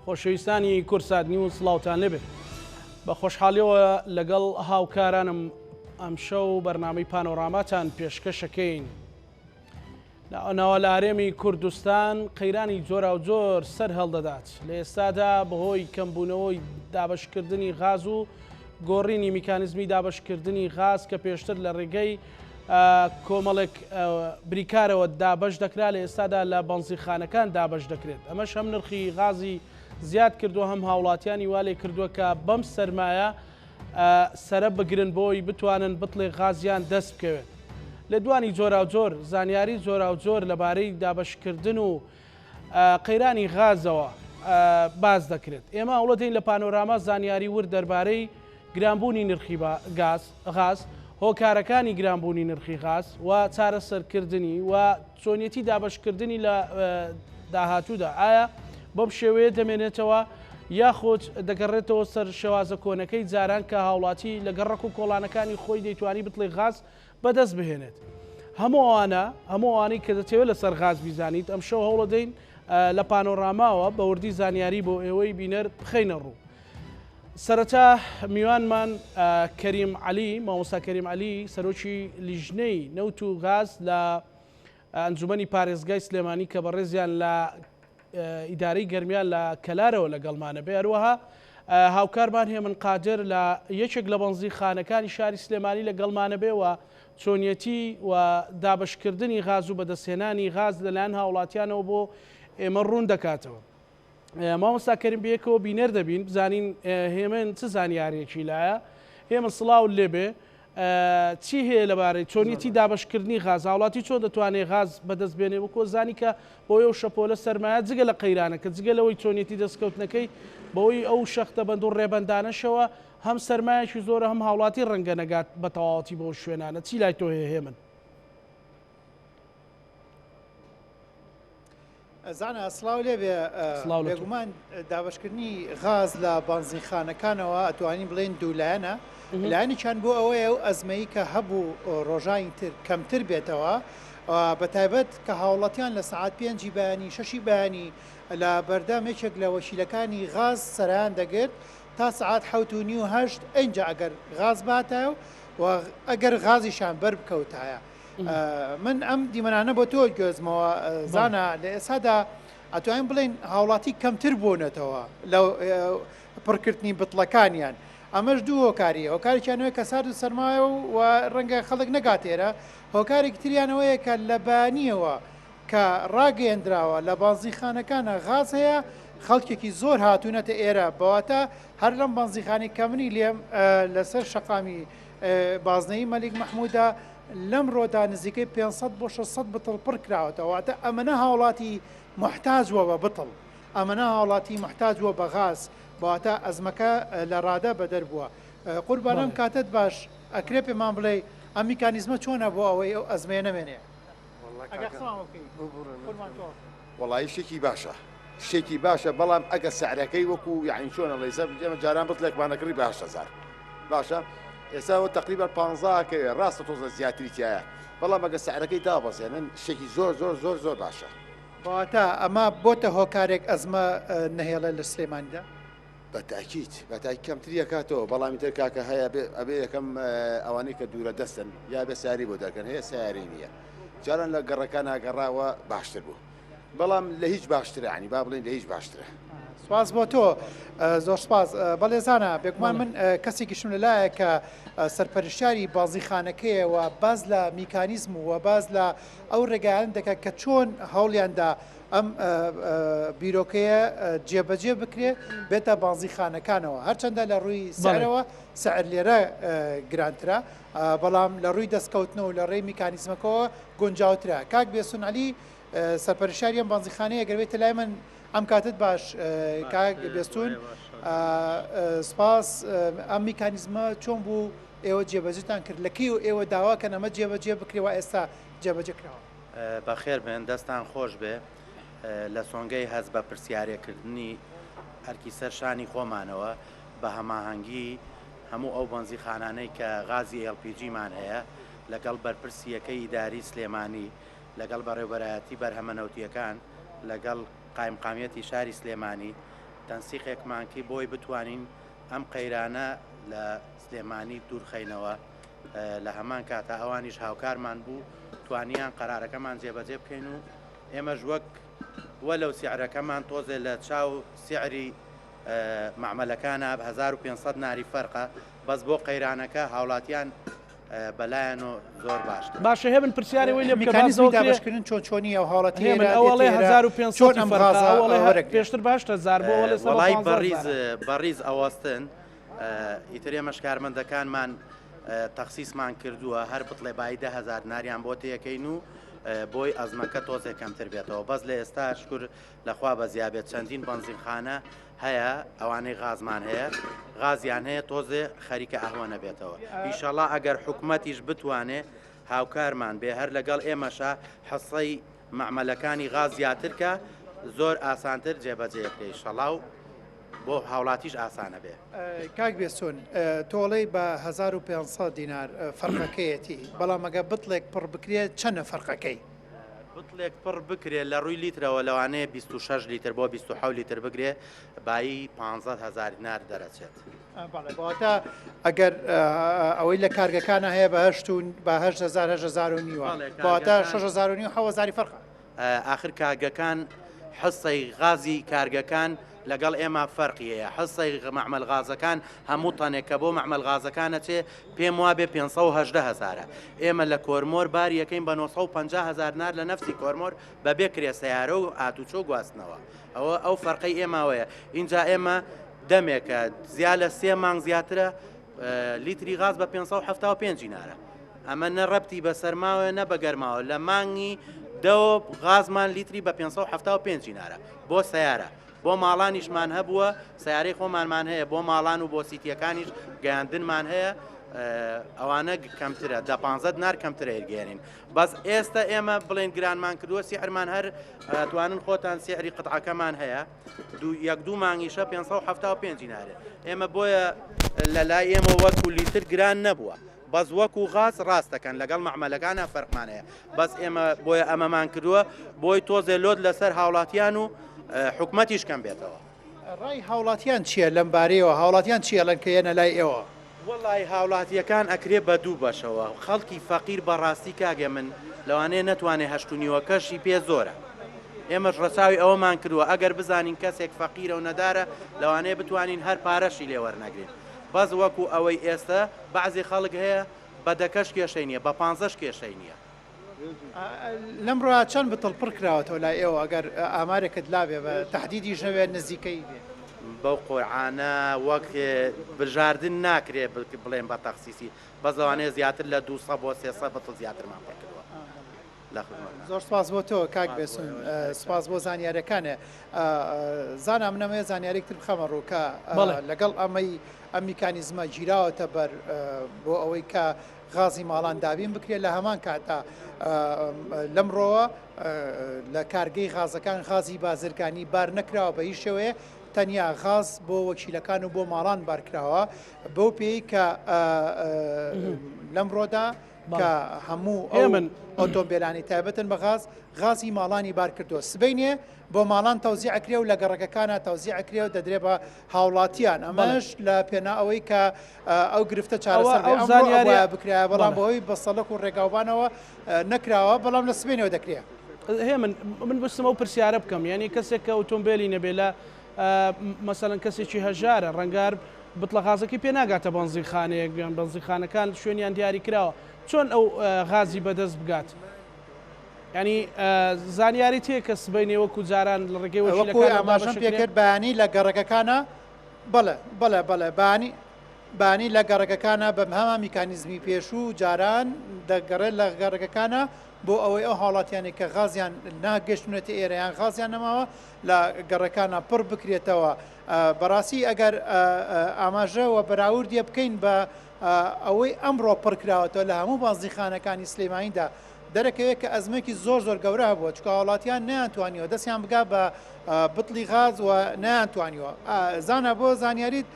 خۆشەویستانی کورسادنی و سڵاوتان لێبێت بە خۆشحاڵیەوە لەگەڵ هاوکارانم ئەم شەو بەرنامەی پانۆراماتان پێشکەشەکەین. ناوە لە هەرێمی کوردستان قەیرانی جۆرا و جۆر سەر هەڵدەدات. لە ئێستادا بەهۆی کەمبوونەوەی دابەشکردنی غاز و گۆڕینی میکانیزمی دابەشکردنی غاز کە پێشتر لە ڕێگەی کۆمەڵێک بریکارەوە دابەش دەکرا، لە ئێستادا لە بەنزیخانەکان دابەش دەکرێت. ئەمەش هەم نرخی غازی زیاد کردووە، هەم هاوڵاتیانی وا لێ کردووە کە بەم سەرمایە سرە بگرن بۆی بتوانن بتڵێ غازیان دەست بکەوێت. لە دوانی جۆرا و جۆر زانیاری جۆرا و جۆر لەبارەی دابەشکردن و قەیرانی غازەوە باز دەکرێت. ئێمە هەوڵەدەین لە پانۆراما زانیاری ور دەربارەی گرانبوونی نرخی غاز، هۆکارەکانی گرانبوونی نرخی غاز و چارەسەرکردنی و چۆنیەتی دابەشکردنی لە داهاتوودا ئایا بەم شێوەیە دەمێنێتەوە یاخۆت دەگەڕێتەوە سەر شێوازە کۆنەکەی جاران کە هاوڵاتی لە گەڕک و کۆڵانەکانی خۆی دەیتوانی بتڵێ غاز بەدەست بهێنێت. هەمووانەی کە دەتەوێت لەسەر غاز بیزانیت ئەم شەو هەوڵەدەین لە پانۆراماوە بە وردی زانیاری بۆ ئێوەی بینەر بخەینە ڕوو. سەرەتا میوانمان کەریم عەلی، مامۆستا کەریم عەلی، سەرۆکی لیژنەی نەوت و غاز لە ئەنجومەنی پارێزگای سلێمانی کە بەڕێزیان لە ئیدارەی گەرمیان لە کەلارەوە لەگەڵمانە بێ. هەروەها هاوکارمان هێمن قادر لە یەکێک لە بەنزیخانەکانی شاری سلێمانی لەگەڵمانە بێ و چۆنیەتی و دابەشکردنی غاز و بەدەستهێنانی غاز لەلایەن هاوڵاتیانەوە بۆ ئێمە ڕوون دەکاتەوە. مامۆستا کەریم بەیەکەوە بینەر دەبین بزانین هێمن چ زانیارێکی لایە. هێمن سڵاو لێبێ، چی هەیە لەبارەی چۆنیەتی دابەشکردنی غاز، هاوڵاتی چۆن دەتوانێت غاز بەدەست بێنێ بۆ زانی کە بۆی ئەو شەپۆلە سەرمایە جگە لە قەیرانەکە جگە لەوەی چۆنیەتی دەستکەوتنەکەی بەوەی ئەو شەختە بەند و ڕێبەندانەشەوە هەم سەرمایەکی زۆرە هەم هاوڵاتی ڕەنگە نەگات بە تەواوەتی بۆ شوێنانە. چی لای تۆ هەیە هێمن؟ زانە سڵاو لێبێ، بێگومان دابەشکردنی غاز لە بانزیخانەکانەوە ئەتوانین بڵێن دوولایەنە. لایەنێکیان بۆ ئەوەیە و ئەزمەیی کە هەبوو ڕۆژانی تر کەمتر بێتەوە، بە تایبەت کە هاوڵاتیان لە سعات 5 بەیانی 6 بەیانی لە بەردەمێکێک لە وەشیلەکانی غاز سەرایان دەگرت تا سعات 7:30 و 8 ئەنجا ئەگەر غاز باتە و ئەگەر غازیشان بەر بکەوتایە. من ئەم دیمەنانە بۆ تۆ گوێزمەوە زانە لە ئێسادا ئەتوانین بڵێن هاوڵاتی کەمتر بوونەتەوە لەو پڕکردنی بتڵەکانیان. ئەمەش دوو هۆکاریە، هۆکارێکیانەوەی کە سارد و سەرمایە و ڕەنگە خەڵک نەگاتێرە، هۆکارێکی تریانەوەیە کە لە بانیەوە کە ڕاگەیەندراوە لە بانزیخانەکانە غاز هەیە، خەڵکێکی زۆر هاتوونەتە ئێرە بەواتە هەر لەم بانزیخانی کەمنی لێم لەسەر شەقامی بازنەی مەلیک مەحموودە لەم ڕۆدا نزیکەی 500 بۆ 600 بتڵ پڕ کراوەتەوەواتە ئەمەنە هاوڵاتی محتاجوە بە بتڵ، ئەمەنە هاوڵاتی محتاجوە بە غاز، بەواتە ئەزمەکە لە ڕادە بەدەر بووە. قوربانم کاتت باش ئەکرێ پێمان بڵێ ئەم میکانیزمە چۆنە بۆ ئەوەی ئەو ئەزمێ نەمێنێ؟ وەڵی شتێکی باشە، شتێکی باشە، بەڵام ئەگە سعرەکەی وەکو یعنی چۆنە لەیسە ئێمە جاران بتڵێکمانەکڕی بە 8,000 باشە، ئێستا تقریبا 15 ڕاستە تۆزە زیاتری تایە، بەڵام ئەگە سعرەکەی دابەزێنن شتێکی زۆر زۆر زۆر زۆر باشە. بەواتە ئەمە بۆتە هۆکارێک ئەزمە نەهێڵە لە سلێمانیدا؟ بەتاکیت کەمتریە کاتەوە، بەڵامی تر کاکە هەیە ئەبێ یەکەم ئەوانەی کە دوورە دەستن یا بێ ساری بۆ دەکەن، هەیە سیاری نییە، جاران لە گەڕەکان ئاگەڕاوە باشتر بوو، بەڵام لە هیچ باشترە، عنی با بڵێن لە هیچ باشترە. سواز بۆ تۆ، زۆر سپاس. بەڵێزانە بێگومان من کەسێکیشم لەلایە کە سەرپەرشتیاری بازیخانەکەیە و باز لە میکانیزم و باز لە ئەو ڕێگایان دەکات کە چۆن هەوڵیاندا ئەم بیرۆکەیە جێبەجێ بکرێ بێتە بازیخانەکانەوە، هەرچەندە لە ڕووی سعرەوە سعر لێرە گرانترە، بەڵام لە ڕووی دەستکەوتنەوە لە ڕێی میکانیزمەکەەوە گونجاوترە. کاک بێسون عەلی، سەرپەرشتیاری ئەم بازیخانەیە گەروێتە لای من. ئەم کاتت باش کاک بێستون، سپاس. ئەم میکانیزمە چۆن بوو ئێوە جێبەجێتان کرد؟ لەکەی و ئێوە داواکەن ئەمە جێبەجێ بکرێەوە ئێستا جێبەجێ کراوە؟ بەخێر بێن، دەستان خۆش بێ. لە سۆنگەی هەست بە پرسیارێکردنی هەرکی سەر شانی خۆمانەوە بە هەماهەنگی هەموو ئەو بەنزیخانانەی کە غازی LPG-مان هەیە لەگەڵ بەرپرسیەکەی ئیداری سلێمانی، لەگەڵ بەڕێوەبەرایەتی بەرهەمەنەوتیەکان، لەگەڵ قایمقامیەتی شاری سلێمانی تەنسیقێکمانکی بۆی بتوانین ئەم قەیرانە لە سلێمانی دوورخەینەوە لە هەمان کاتە ئەوانیش هاوکارمان بوو توانیان قەرارەکەمان جێبەجێ بکەین و ئێمەش وەک وەلەو سیعرەکەمان تۆزێ لە چاو سیعری معمەلەکانە 1500 ناری فەرقە بەس بۆ قەیرانەکە هاوڵاتیان بەلایەن و زۆر باشتر باشە هێبن پرسیاری وی لێ میکانیزمی دابشکردن چۆنی ئەو هاوڵاتی ئەوڵێ 1500 پێشتر باشتە زار بۆ وڵی بەڕیز ئەوەستن ئیتر ئێمە شکارمەندەکانمان تەخسیسمان کردووە هەر بڵێ بای 10,000 ناریان بۆ تێەکەین و بۆی ئەزمەکە تۆزێک کەمتر بێتەوە بەس لە ئێستا شکر لەخوا بە زیابێت چەندین بەنزیمخانە هەیە ئەوانەی غازمان هەیە غازیان هەیە تۆزێ خەریکە ئەهوەنە بێتەوە ئیشەڵا ئەگەر حکوومەتیش بتوانێ هاوکارمان بێ هەر لەگەڵ ئێمەشە حەسەی معمەلەکانی غاز زیاترکە زۆر ئاسانتر جێبەجێکرێ شەڵاو بۆ هاوڵاتیش ئاسانە بێ کاک بێسون تۆڵەی بە 1500 دینار فەرقەکەیەتی بەڵام ئەگە بتڵێک پڕ بکرێت چەندە فەرقەکەی بتڵێک پڕ بکرێت لە ڕووی لیترەوە لەوانەیە 26 لیتر بۆ 27 لیتر بگرێ بایی 15,000 دینار دەرەچێت بەواتە ئەگەر ئەوەی لە کارگەکانە هەیە بە 8,000 نیوە بەواتە 6,000 حەوەزاری فەرقە ئاخر کارگەکان حسەی غازی کارگەکان لەگەڵ ئێمە فەرقیەیە حسەی معمەل غازەکان هەموو تەنێک کە بۆ معمەل غازەکانە چێ پێم وابێ 518,000 ئێمە لە کۆرمۆر باری یەکەین بە 950,000 نار لە نفسی کۆرمۆر بەبێ کرێ سەیارە و ئاتوچۆ گواستنەوە ئەو فەرقی ئێماوەیە اینجا ئێمە دەمێکە زیاد لە 3 مانگ زیاترە لیتری غاز بە 575 دینارە ئەمە نەڕەبتی بە سەرماوە نە بەگەرماوە لە مانگی دەوە غازمان لیتری بە 575 دینارە بۆ سەیارە بۆ ماڵانیشمان هەبووە سیارەی خۆمانمان هەیە بۆ ماڵان و بۆ سیتیەکانیش گەیاندنمان هەیە ئەوانە کەمترە 15 دینار کەمترە هێرگێنین بەس ئێستا ئێمە بڵێن گرانمان کردووە سیعرمان هەر توانن خۆتان سیعری قطعەکەمان هەیە یەک دوو مانگیشە 575 دینارە ئێمە بۆیە لە لای ئێمە وەکو لیتر گران نەبووە بەس وەکو غاز ڕاستەکەن لەگەڵ معمەلەکانە فەرقمان هەیە بەس ئێمە بۆیە ئەمەمان کردووە بۆی تۆزێ لۆت لەسەر هاوڵاتیان و حکوومەتیش کەم بێتەوە ڕای هاوڵاتیان چییە لەم بارەیەوە هاوڵاتیان چییە لەنکەیەنە لای ئێوە وڵی هاوڵاتیەکان ئەکرێ بە دوو بەشەوە خەڵکی فەقیر بەڕاستی کاگە من لەوانەیە نەتوانێت هەشتونیوەکەشی پێ زۆرە ئێمەش ڕەچاوی ئەوەمان کردووە ئەگەر بزانین کەسێک فەقیرە و نەدارە لەوانەیە بتوانین هەر پارەشی لێ وەرنەگرین بەس وەکو ئەوەی ئێستا بەعزی خەڵک هەیە بە دەکەش کێشەی نییە بە 15 کێشەی نییە لەمڕۆ چەند بتڵ پڕ کراوەتەوە لای ئێوە ئەگەر ئامارێکت لابێ بە تهدیدی ژەوێت نزیکەی بێ بەو قورعانە وەک بژاردن ناکرێ بڵێن بە تەخسیسی بەس لەوانەیە زیاتر لە 200 بۆ 300 بەتڵ زیاترمان پڕ کردووە زۆر سپاس بۆ تۆ کاک بێسون سپاس بۆ زانیارەکانێ زانام نەمەیە زانیارێکتر بخەمە ڕووکە لەگەڵ ئەم میکانیزمە گیراوەتە بەر بۆ ئەوەی کە غازی ماڵان دابین بکرێت لە هەمان کاتە لەمڕۆوە لە کارگەی غازەکان غازی بازرگانی بار نەکراوە بە هیچ شێوەیە تەنیا غاز بۆ وەکیلەکان و بۆ ماڵان بارکراوە بەو پێی کە لەمڕۆدا کە هەموو ئۆتۆمبیلانی تایبەتن بە غازی ماڵانی بار کردووە سبەینێ بۆ ماڵان تەوزیع ئەکرێ و لە گەڕەکەکانە تەوزیع ئەکرێ و دەدرێ بە هاوڵاتیان ئەمەش لە پێنا ئەوەی کە ئەو گرفتە چارەسەر بکرایە بەڵام بەهۆی بەسەڵک و ڕێگاوبانەوە نەکراوە بەڵام لە سبەینەوە دەکرێت هێ من بستمە و پرسیارە بکەم یعنی کەسێک کە ئۆتۆمبیلی نەبێ لە مەسەڵەن کەسێکی هەژارە ڕەنگار بتڵە غازەکەی پێ ناگاتە بەنزیخانەیەک بیان بەنزیخانەکان شوێنیان دیاری کراوە چۆن ئەو غازی بەدەست بگات ینی زانیاری تێ کە سبەینێ وەکو جاران لە ڕێگەی ئاماژەم پێکرد بەیانی لە گەڕەکەکانە بەڵێ بانی لە گەڕەکەکانە بەم هەما میکانیزمی پێشوو جاران دەگەڕێت لە گەڕەکەکانە بۆ ئەوەی ئەو هاوڵاتیانی کە غازیان ناگەشتونەتی ئێرەیان غازیان نەماوە لە گەڕەکانە پڕ بکرێتەوە بەڕاستی ئەگەر ئاماژەوە بەراوردیە بکەین بە ئەوەی ئەمڕۆ پڕکراوەتەوە لە هەموو بازرگانەکانی سلێمانیدا دەرەکەوێت کە ئەزمێکی زۆر گەورە بووە چکە وڵاتیان نەیانتوانیوە دەستیان بگا بە بتڵی غاز و نەیانتوانیوە زانە بۆ زانیاریت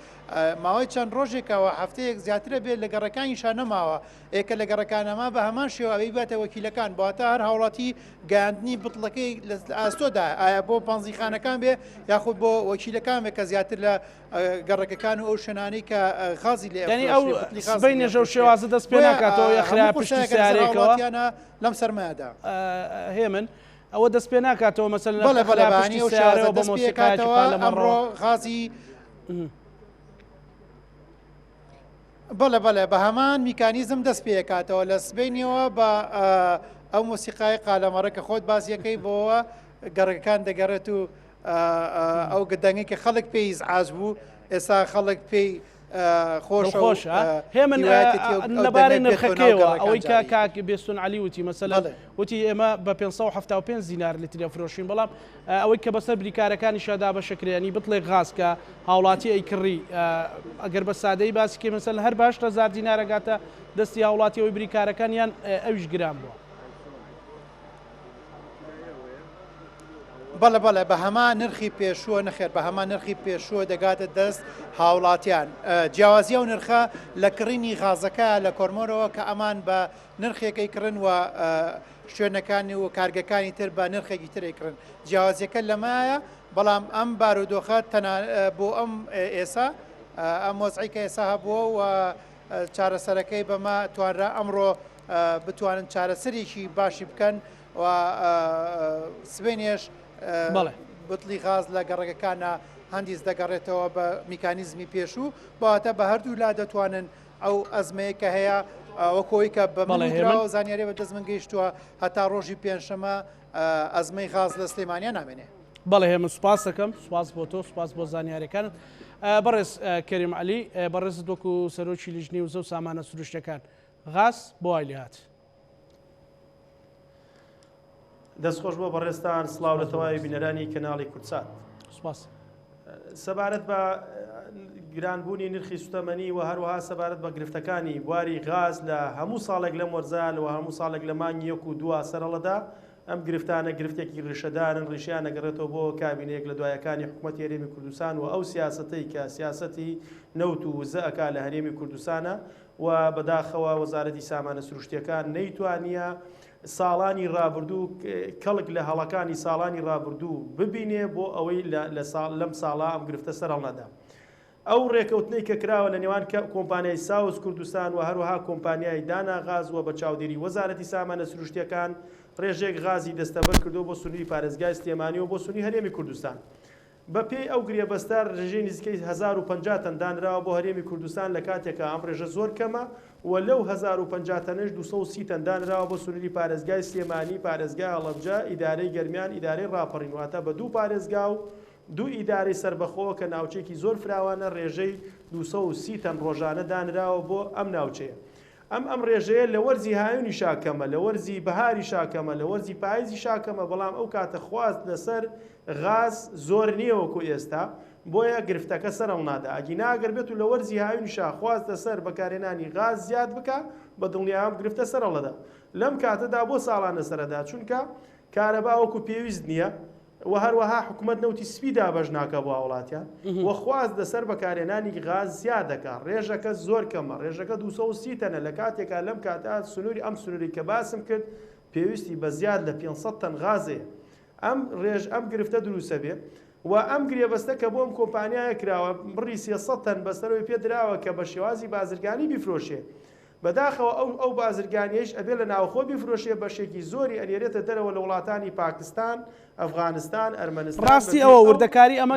ماوەی چەند ڕۆژێکەوە هەفتەیەک زیاترە بێت لە گەڕەکانیشان نەماوە ئێکە لە گەڕەکانەما بە هەمان شێوە ئەوەی باتە وەکیلەکان بواتە هەر هاوڵاتی گەاندنی بتڵەکەی لە ئاستۆدا ئایا بۆ پانزیخانەکان بێ یاخود بۆ وەکیلەکان بێ کە زیاتر لە گەڕەکەکان و ئەو شوێنانەی کە غازی لێ ئەو سبەی نێژە و شێوازە دەست پێ ناکاتەوە یا خراپ پشتی سیارێکەوە لەم سەرمایەدا هێمن ئەوە دەست پێ ناکاتەوە مەسەل بەڵێ بەڵێبانی و شارەوە بە مۆسیقاتەوە ئەمڕۆ غازی بەڵێ بە هەمان میکانیزم دەست پێکاتەوە لە سبینەوە بە ئەو مۆسیقای قالەمەڕە کە خۆت بازیەکەی بۆەوە گەڕەکان دەگەڕێت و ئەو گدەنگی کە خەڵک پێی ئیزعاج بوو ئێستا خەڵک پێی خۆش هێمن لەبارەی نرخەکەیەوە ئەوەی کاک بێستون علی وتی مەسەلا وتی ئێمە بە 575 دینار لتر فرۆشین بەڵام ئەوەی کە بەسەر بریکارەکانی شادا بە شکریانی بڵێ غاز کە هاوڵاتی ئەیکڕی ئەگەر بە سادەی باسیکە مەسەل هەر باش 1000 دینارەگاتە دەستی هاوڵاتی ئەوەی بریکارەکان یان ئەویش گران بووە بەڵێ بە هەمان نرخی پێشووە نەخێر بە هەمان نرخی پێشووە دەگاتە دەست هاوڵاتیان جیاوازیە و نرخە لە کڕینی غازەکە لە کۆرمۆرەوە کە ئەمان بە نرخێکی کڕن و شوێنەکانی و کارگەکانی تر بە نرخێکی ترێکردن جیاوازیەکە لەمایە بەڵام ئەم بارودۆخە بۆ ئەم ئێسا ئەم مۆزعی کە ئێسا هەبووە و چارەسەرەکەی بەمە توانرا ئەمڕۆ بتوانن چارەسەرێکی باشی بکەن و سبێنێش بتڵی غاز لە گەڕەکەکانە هەندیز دەگەڕێتەوە بە میکانیزمی پێشوو بەواتە بە هەردوو لا دەتوانن ئەو ئەزمەیە کە هەیە وەکۆی کە بەمەڵێ زانیاری بە دەست من گەیشتووە هەتا ڕۆژی پێنجشەمە ئەزمەی غاز لە سلێمانیا نامێنێ بەڵێ هێمن سوپاس دەکەم سوپاس بۆ تۆ سوپاس بۆ زانیاریەکانت بەڕێز کەریم عەلی بەڕێزت وەکو سەرۆکی لیژنەی وزە و سامانە سروشتەکان غاز بۆ وای لێ هات دەستخۆش بۆ بەڕێستان سڵاو لە تەواوی بینەرانی کەناڵی کورتسات سەبارەت بە گرانبوونی نرخی سوتەمەنی و هەروەها سەبارەت بە گرفتەکانی بواری غاز لە هەموو ساڵێک لەم وەرزال و هەموو ساڵێک لە مانگی 1 و 2 سەرەڵەدا ئەم گرفتانە گرفتێکی ڕێشەدارن ڕیشیان نەگەڕێتەوە بۆ کابینەیەک لە دوایەکانی حکوومەتی هەرێمی کوردستان و ئەو سیاسەتەی کە سیاسەتی نەوت و وزەئەکا لە هەرێمی کوردستانە و بەداخەوە وەزارەتی سامانە سروشتیەکان نەیتوانیە ساڵانی ڕابردوو کەڵک لە هەڵەکانی ساڵانی ڕابردوو ببینێ بۆ ئەوەی لەم ساڵا ئەم گرفتە سەرەڵ نەدا ئەو ڕێکەوتنەی کە کراوە لە نێوان کۆمپانیای ساوز کوردستان و هەروەها کۆمپانیای دانا غاز و بە چاودێری وەزارەتی سامانە سروشتیەکان ڕێژێک غازی دەستەبەر کردو بۆ سنووری پارێزگای سلێمانی و بۆ سنووری هەرێمی کوردستان بە پێی ئەو گریەبەستار ڕێژەی نزیکەی 1050 تەن دانراوە بۆ هەرێمی کوردستان لە کاتێکە ئەم ڕێژە زۆر کەمە و لەو 1050 تەنش 230 تەن دانراوە بۆ سنووری پارێزگای سلێمانی پارێزگای هەڵەبجە ئیدارەی گەرمیان ئیدارەی ڕاپەڕین واتە بە دوو پارێزگا و دوو ئیدارەی سربەخۆوە کە ناوچێکی زۆر فراوانە ڕێژەی 230 تەن ڕۆژانە دانراوە بۆ ئەم ناوچەیە ئەم ڕێژەیە لە وەرزی هاوینی شاکەمە لە وەرزی بەهاری شاکەمە لە وەرزی پاییزی شاکەمە بەڵام ئەو کاتە خواست لەسەر غاز زۆر نییە وەکو ئێستا بۆیە گرفتەکە سەرەڵ نادا ئەگی ناگەر بێت و لە وەرزی هاوینی شاخواست لەسەر بەکارهێنانی غاز زیاد بکە بە دڵنیام گرفتە سەرەڵەدا لەم کاتەدا بۆ ساڵانە سەرەدا چونکە کارەبا وەکو پێویست نییە و هەروەها حکوومەت نەوتی سپیدا بەش ناکە بۆ وڵاتیان وەخواست لەسەر بەکارهێنانی غاز زیاد دەکات ڕێژەکە زۆر کەمە ڕێژەکە 230 تەنە لە کاتێکا لەم کاتا سنووری ئەم سنووری کە باسم کرد پێویستی بە زیاد لە 500 تەن غازەیە ئەم گرفتە دروستە بێ و ئەم گرێبەستە کە بۆ ئەم کۆمپانیایە کراوە بڕی 300 تەن بەسەرەوەی پێدراوە کە بە شێوازی بازرگانی بیفرۆشێ بەداخەوە ئەو بازرگانیش ئەبێ لە ناوخۆ بیفرۆشێ بەشێکی زۆری ئەنێرێتە دەرەوە لە وڵاتانی پاکستان ئەفغانستان ئەرمەنستان ڕاستی ئەوە وردەکاری ئەمە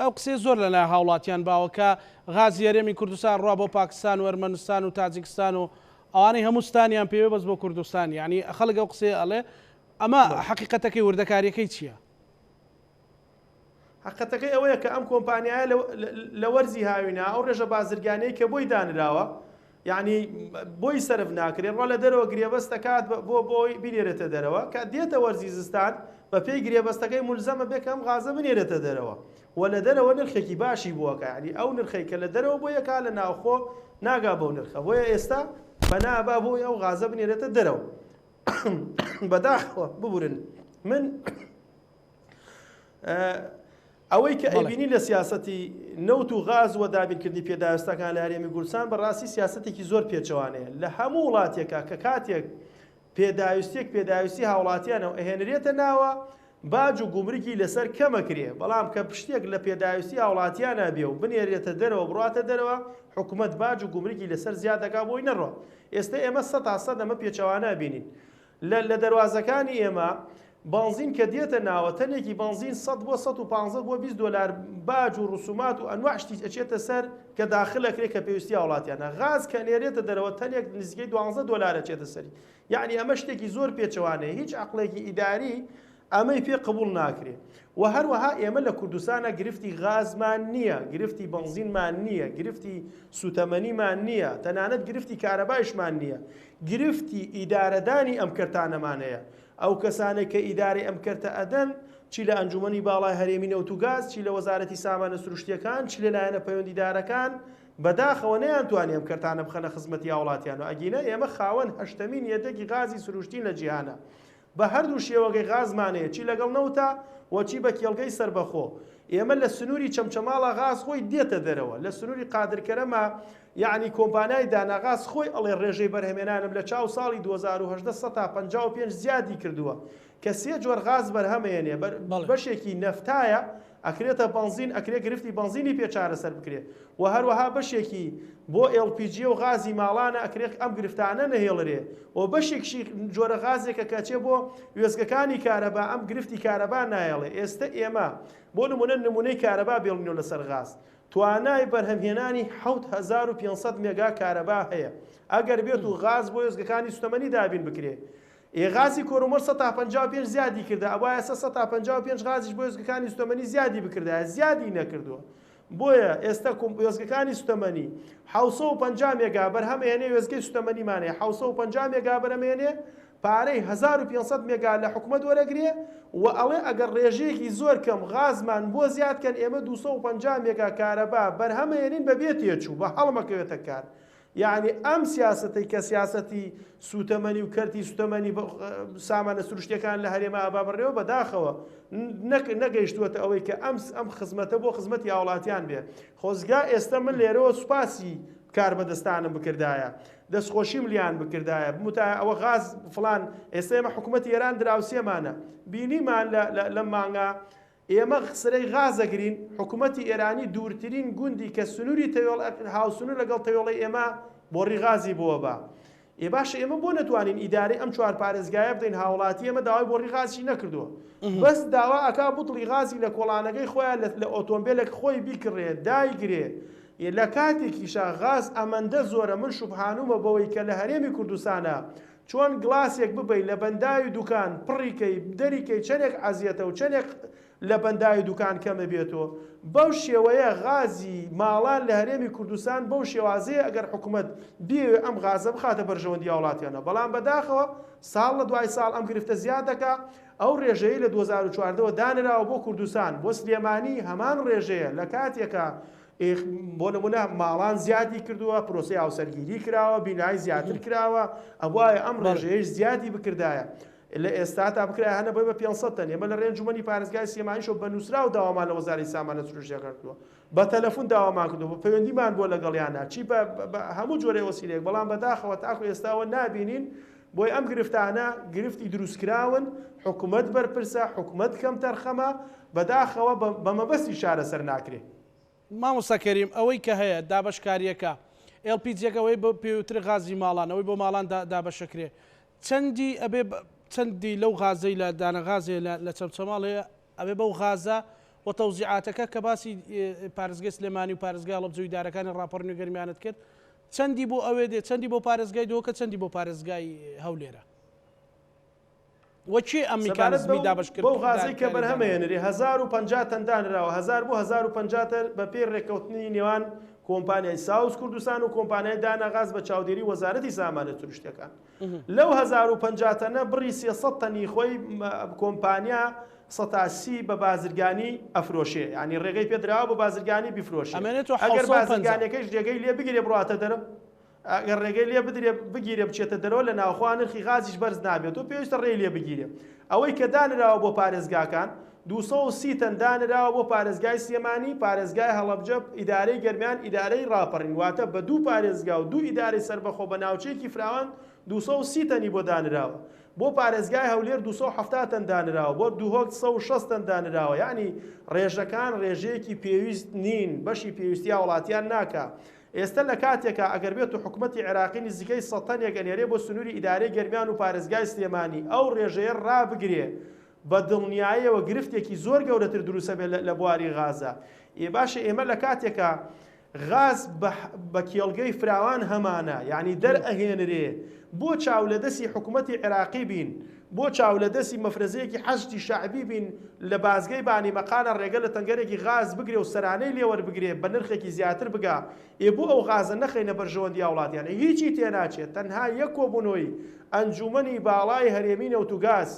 ئەو قسێ زۆر لەلا هاوڵاتیان باوەکە غازی هەرێمی کوردستان ڕوا بۆ پاکستان و ئەرمەنستان و تاجیکستان و ئەوانەی هەمووستانیان پێوێ بەس بۆ کوردستان یعنی خەڵک ئەو قسێ ئەڵێ ئەمە حقیقەتەکەی وردەکاریەکەی چییە؟ حقیقەتەکەی ئەوەیە کە ئەم کۆمپانیایە لە وەرزی هاوینە ئەو ڕێژە بازرگانەی کە بۆی دانراوە یعنی بۆی سرف ناکرێت ڕۆ لە دەرەوە گرێبەست دەکات بۆی بینێرێتە دەرەوە کە دێتە وەرزی زستان بە پێی گرێبەستەکەی مولزەمە بێ کەم غازە بنێرێتە دەرەوە و لە دەرەوە نرخێکی باشی بووەکە یعنی ئەو نرخەی کە لە دەرەوە بۆ یەکا لە ناوخۆ ناگا بەو نرخە بۆیە ئێستا بەنابا بۆی ئەو غازە بنێرێتە دەرەوە بەداخەوە ببورن من ئەوەی کە ئەیبینی لە سیاسەتی نەوت و غاز و دابینکردنی پێداویستەکان لە هەرێمی کوردستان بەڕاستی سیاسەتێکی زۆر پێچەوانەیە لە هەموو وڵاتێکە کە کاتێک پێداویستی هاوڵاتیانەوە ئەهێنرێتە ناوە باج و گومرگی لەسەر کەمەکرێ بەڵام کە پشتێک لە پێداویستی هاوڵاتیانە بێ و بنێرێتە دەرەوە بڕاتە دەرەوە حکوومەت باج و گومرگی لەسەر زیاد دەکا بۆی نەڕۆ ئێستا ئێمە 100% ئەمە پێچەوانە بینین لە دەواازەکانی ئێمە بنزین کە دێتە ناوە تەنێکی بنزین 100 بۆ 150 بۆ 20 دلار باج و ڕسومات و ئەنواع شتی ئەچێتە سەر کە داخلەکرێت کە پێویستی وڵاتیانە غاز کە نێرێتە دەرەوە تەنێک نزیکەی 12 دلار ئەچێتە سەری یعنی ئەمە شتێکی زۆر پێچەوانەیە هیچ عقلێکی ئیداری ئەمەی پێ قبول ناکرێت و هەروەها ئێمە لە کوردستانە گرفتی غازمان نییە گرفتی بنزینمان نییە گرفتی سوتەمەنیمان نییە تەنانەت گرفتی کارەبایشمان نییە گرفتی ئیدارەدانی ئەم کەرتانەمانەیە ئەو کەسانێک کە ئیداری ئەم کەرتە ئەدەن چی لە ئەنجومەنی باڵای هەرێمی نەوت و گاز چی لە وەزارەتی سامانە سروشتیەکان چی لەلایەنە پەیوەندیدارەکان بەداخەوە نەیانتوانێ ئەم کەرتانە بخەنە خزمەتی هاوڵاتیان و ئەگینە ئێمە خاوەن هەشتەمین یەدەکی غازی سروشتین لە جیهانە بە هەردوو شێوەگەی غازمانەیە چی لەگەڵ نەوتە و چی بە کێڵگەی سربەخۆ ئێمە لە سنووری چەمچەماڵە غاز خۆی دێتە دەرەوە لە سنووری قادرکەرەمە یعنی کۆمپانیای داناغاز خۆی ئەڵێ ڕێژەی بەرهەمێنانم لە چاو ساڵی 2018 155 زیادی کردووە کە سێ جۆر غاز بەرهەمێنێ بەشێکی نەفتایە ئەکرێتە بنزین ئەکرێت گرفتی بنزینی پێ چارەسەر بکرێت و هەروەها بەشێکی بۆ LPG و غازی ماڵانە ئەکرێت ئەم گرفتانە نەهێڵرێ و بەشێکشی جۆرە غازێکە کەچێ بۆ وێزگەکانی کارەبا ئەم گرفتی کارەبا نایەڵێ ئێستا ئێمە بۆ نمونەی کارەبا بێڵنیۆ لەسەر غاز توانای بەرهەمهێنانی 7500 مێگا کارەبا هەیە ئەگەر بێت و غاز بۆ وێزگەکانی سوتەمەنی دابین بکرێ غازی کۆرۆمەر 155 زیادی کرده ئەوایە 155 غازیش بۆ وێزگەکانی سوتەمەنی زیادی بکردە زیادی نەکردووە بۆیە ئێستا وێزگەکانی سوتەمەنی 750 مێگا بەرهەمهێنێ وێزگەی سوتەمەنیمانەیە 750 مێگا بەرهەمهێنێ پارەی 1500 مێگا لە حکوومەت وەرەگرێ و ئەڵێ ئەگەر ڕێژەیەکی زۆر کەم غازمان بۆ زیادکەن ئێمە 250 مێگا کارەبا بەرهەمهێنین بەبێ تێچوو بە هەڵمەکەوێتە کار یعنی ئەم سیاسەتەی کە سیاسەتی سوتەمەنی و کەرتی سوتەمەنی سامانە سروشتیەکان لە هەرێمە ئابا بڕێەوە بەداخەوە نەگەیشتووەتە ئەوەی کە ئەم خزمەتە بۆ خزمەتی هاوڵاتیان بێ خۆزگا ئێستا من لێرەوە سوپاسی کار بەدەستانم بکردایە دەستخۆشیم لیان بکردایە بموتایە ئەوە غاز فلان ئێستا ئێمە حکوومەتی ئێران دراوسێمانە بینیمان لە مانگا ئێمە سرەی غازەگرین حکوومەتی ئێرانی دوورترین گوندی کە سنووری هاوسنوور لەگەڵ تەیۆڵی ئێمە بۆڕی غازی بووە بە باشە ئێمە بۆ نەتوانین ئیداری ئەم چوار پارێزگایە بدەین هاوڵاتی ئێمە داوای بۆڕی غازی نەکردووە بەس داوا ئەکا بوتڵی غازی لە کۆڵانەکەی خۆیان لە ئۆتۆمبیلێک خۆی بیکڕێ دایگرێ لە کاتێکیشا غاز ئەمەندە زۆرە من شوبهانومە بەوەی کە لە هەرێمی کوردستانە چۆن گلاسێک ببەی لە بەنداوی دوکان پڕیکەی دەریکەی چەندێک عەزیەتە و چەندێک لە بەنداوی دوکان کەمە بێتەوە بەو شێوەیە غازی ماڵان لە هەرێمی کوردستان بەو شێوازەیە ئەگەر حکوومەت بێ ئەم غازە بخاتە بەرژەوەندی وڵاتیانە بەڵام بەداخەوە ساڵ لە دوای ساڵ ئەم گرفتە زیاد دەکا ئەو ڕێژەیە لە 2014 دانراوە بۆ کوردستان بۆ سلێمانی هەمان ڕێژەیە لە کاتێکە بۆ نمونە ماڵان زیادی کردووە پرۆسی هاوسەرگیری کراوە بینایی زیاتر کراوە ئەوایە ئەم ڕێژەیەش زیادی بکردایە لە ئێستا تا بکرای هەنە بۆی بە 500 تەن ئێمە لە ڕێنجومەنی پارێزگای سلێمانیشەوە بە نووسرا و داوامان لە وەزارەتی سامانە سروشتیەکان کردووە بە تەلەفۆن داوامان کردووە بە پەیوەندیمان بۆ لەگەڵیانە چی بە هەموو جۆرەی وەسیلەیەک بەڵام بەداخەوە تاکو ئێستاوە نابینین بۆی ئەم گرفتانە گرفتی دروستکراون حکوومەت بەرپرسە حکوومەت کەم تەرخەمە بەداخەوە بە مەبەستی شارەسەر ناکرێ مامۆستا کەریم ئەوەی کە هەیە دابەشکاریەکە LPG-ەوەی بە پێوتر غازی ماڵانەوەی بۆ ماڵان دابەشەکرێ چەندی ئەبێ چەندی لەو غازەی لە دانەغازێ لە چەمچەماڵەیە ئەبێ بەو غازە و تەوزیعاتەکە کە باسی پارێزگای سلێمانی و پارێزگای هەڵەبجە و ئیدارەکانی ڕاپەڕینی گەرمیانت کرد چەندی بۆ ئەوێ دێت چەندی بۆ پارێزگای دۆکە چەندی بۆ پارێزگای هەولێرە وەچێ ئەم میکانزمی دابەشکرد بۆ غازەی کە بەرهەمهێنێ 1050 تەندانراوە 1000 بۆ 1050 بە پێی ڕێکەوتنی نێوان کۆمپانیای ساوس کوردستان و کۆمپانیای داناغاز بە چاودێری وەزارەتی سامانە سروشتیەکان لەو 1050 تەنە بڕی 300 تەنی خۆی کۆمپانیا 180 بە بازرگانی ئەفرۆشێ ینی ڕێگەی پێدراوە بە بازرگانی بیفرۆشێ ئەگەر بازرگانەکەش ڕێگەی لێ بگیرێ بڕاتە دەرم ئەگەر ڕێگەی لێ بگیرێ بچێتە دەرەوە لە ناوخوا نرخی غازیش بەرز نابێت و پێویستە ڕێی لێ بگیرێ ئەوەی کە دانراوە بۆ پارێزگاکان 230 تەن دانراوە بۆ پارێزگای سلێمانی، پارێزگای هەڵەبجە، ئیدارەی گەرمیان، ئیدارەی ڕاپەڕین، واتە بە 2 پارێزگا و 2 ئیدارەی سەربەخۆ بە ناوچەیەکی فراوان 230 تەنی بۆ دانراوە. بۆ پارێزگای هەولێر 270 تەن دانراوە، بۆ دووهۆک 160 تەن دانراوە. یعنی ڕێژەکان ڕێژەیەکی پێویست نین، بەشی پێویستیا وڵاتیان ناکە. ئێستا لە کاتێکە ئەگەر بێت و حکوومەتی عێراقی نزیکەی 100 تەنێک ئەنێرێ بۆ سنووری ئیدارەی گەرمیان و پارێزگای سلێمانی، ئەو ڕێژەیە ڕابگرێ بە دڵنیاییەوە گرفتێکی زۆر گەورەتر دروستە بێت لە بواری غازە. باشە ئێمە لە کاتێکە غاز بە کێڵگەی فراوان هەمانە، یعنی دەرئەهێنرێ، بۆ چاولەدەستی حکوومەتی عێراقی بین، بۆ چاولەدەستی مەفرەزەیەکی حەشتی شعبی بین لە بازگەی بانی مەقانە ڕێگە لە تەنگەرێکی غاز بگرێ و سەرانەی لێوەربگرێ بە نرخێکی زیاتر بگا، بۆ ئەو غازە نەخەینە بەرژەوەندی وڵاتیان هیچی تێناچێت. تەنها یەک کۆبوونەوەی ئەنجومەنی باڵای هەرێمی نەوتوگاز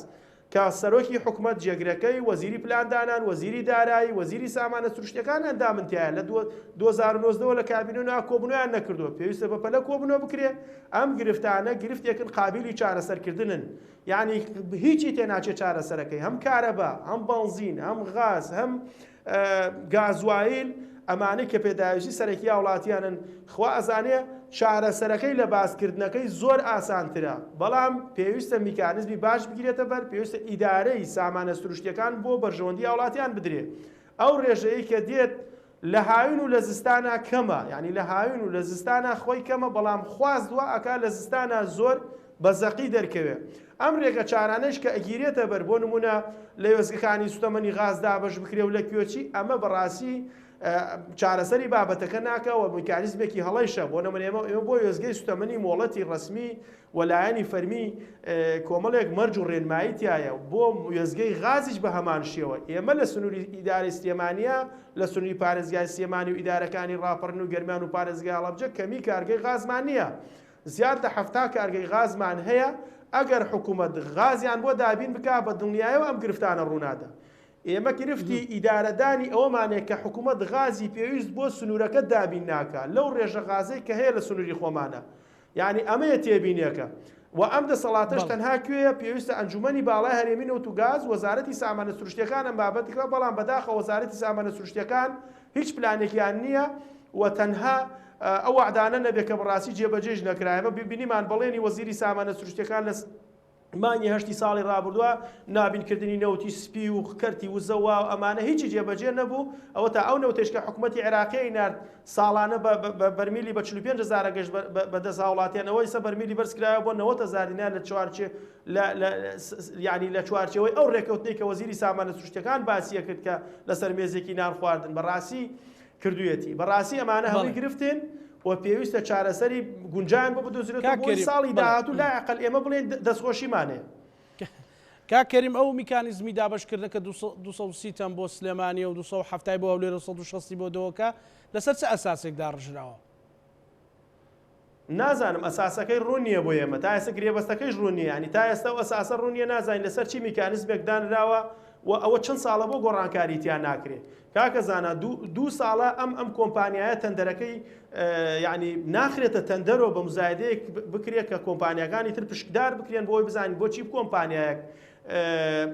کە سەرۆکی حکوومەت جێگرەکەی وەزیری پلاندانان، وەزیری دارایی، وەزیری سامانە سروشتیەکان ئەندامنتیایە لە 2009 لە کابینەوە کۆبوونیان نەکردووە. پێویستە بەپەلە کۆبوونەوە بکرێ. ئەم گرفتانە گرفتێکن قابلی چارەسەرکردنن، یعنی هیچی تێناچێت چارەسەرەکەی، هەم کارەبا، هەم بەنزین، هەم غاز، هەم گازوایل، ئەمانەی کە پێداویستی سەرەکی وڵاتیانن. خوا ئەزانێ چارەسەرەکەی لە باسکردنەکەی زۆر ئاسانترە، بەڵام پێویستە میکانیزمی باش بگرێتە بەر، پێویستە ئیدارەی سامانە سروشتیەکان بۆ بەرژەوەندی وڵاتیان بدرێ. ئەو ڕێژەیە کە دێت لە هاوین و لە زستانە کەمە، یعنی لە هاوین و لە زستانە خۆی کەمە، بەڵام خواستوە ئەکا لە زستانە زۆر بەزەقی دەرکەوێت. ئەم ڕێگە چارانەش کە ئەگیرێتە بەر، بۆ نمونە لە وێستگەکانی سوتەمەنی غازدا بەش بکرێ و لە کوێچی، ئەمە بەڕاستی چارەسەری بابەتەکە ناکەوە، میکانیزمێکی هەڵەیشە. بۆ نمونە ئێمە بۆ وێستگەی سوتەمەنی مۆڵەتی ڕسمی وەلایەنی فەرمی کۆمەڵێک مەرج و ڕێنمایی تایە، بۆ وێستگەی غازیش بە هەمان شێوە. ئێمە لە سنووری ئیدارەی سلێمانیە، لە سنووری پارێزگای سلێمانی و ئیدارەکانی ڕاپەڕین و گەرمیان و پارێزگای هەڵەبجە کەمی کارگەی غازمان نییە، زیاد لە 70 کارگەی غازمان هەیە. ئەگەر حکوومەت غازیان بۆ دابین بکا بە دڵنیایەوە ئەم گرفتانە ڕوونادا. ئێمە گرفتی ئیدارەدانی ئەوەمانێک کە حکوومەت غازی پێویست بۆ سنوورەکە دابین ناکە لەو ڕێژە غازەی کە هەیە لە سنووری خۆمانە، یعنی ئەمەیە تێبینیەکە. و ئەم دەسەڵاتەش تەنها کوێیە؟ پێویستە ئەنجومەنی باڵای هەرێمی نەوتوگاز، وەزارەتی سامانە سروشتیەکان ئەم بابەتەکە، بەڵام بەداخە وەزارەتی سامانە سروشتیەکان هیچ پلانێکیان نییە و تەنها ئەو وعدانە نەبێت کە بەڕاستی جێبەجێش نەکرایەوە. ببینیمان بەڵێنی وەزیری سامانە سروشتیەکان لە مانگی 8 ساڵی ڕابردووە نابینکردنی نەوتی سپی و کەرتی وزەوە و ئەمانە هیچی جێبەجێ نەبوو. ئەوە تا ئەو نەوتێش کە حکوومەتی عێراقی نارد ساڵانە بە بەرمیلی بە 45,000 گەشت بەدەست هاوڵاتیانەوەی سە بەرمیلی بەرزکرایە بۆ 90,000 دینار لە چوارچێ یعنی لە چوارچەوەی ئەو ڕێکەوتنەی کە وەزیری سامانە سروشتیەکان باسیە کرد کە لەسەر مێزێکی نان خواردن بەڕاستی کردوویەتی. بەڕاستی ئەمانە هەمووی گرفتن و پێویستە چارەسەری گونجان بۆ بدۆزرێتەوە بۆ ساڵی داهاتوو لا عقل ئێمە بڵێن دەستخۆشیمانەیە. کاکەریم ئەو میکانیزمی دابشکردنەکە 230 تەن بۆ سلێمانی و 270 بۆ هەولێر و 160 بۆ دۆکە لەسەر چه ئەساسێک داڕژراوە؟ نازانم ئەساسەکەی ڕوون نییە بۆ ئێمە، تا ئێستا گرێبەستەکەیش ڕوون نییە، ینی تا ئێستا ئەساسە ڕوون نییە، نازانین لەسەر چی میکانیزمێک دانراوە و ئەوە چەند ساڵە بۆ گۆڕانکاریتیان ناکرێت. کاکە زانە 2 ساڵە ئەم کۆمپانیایە تەندەرەکەی یعنی ناخرێتە تەندەرەوە بە مزایدەیەک بکرێت کە کۆمپانیەکانی تر پشکدار بکرێن بۆی بزانین بۆچی کۆمپانیایەک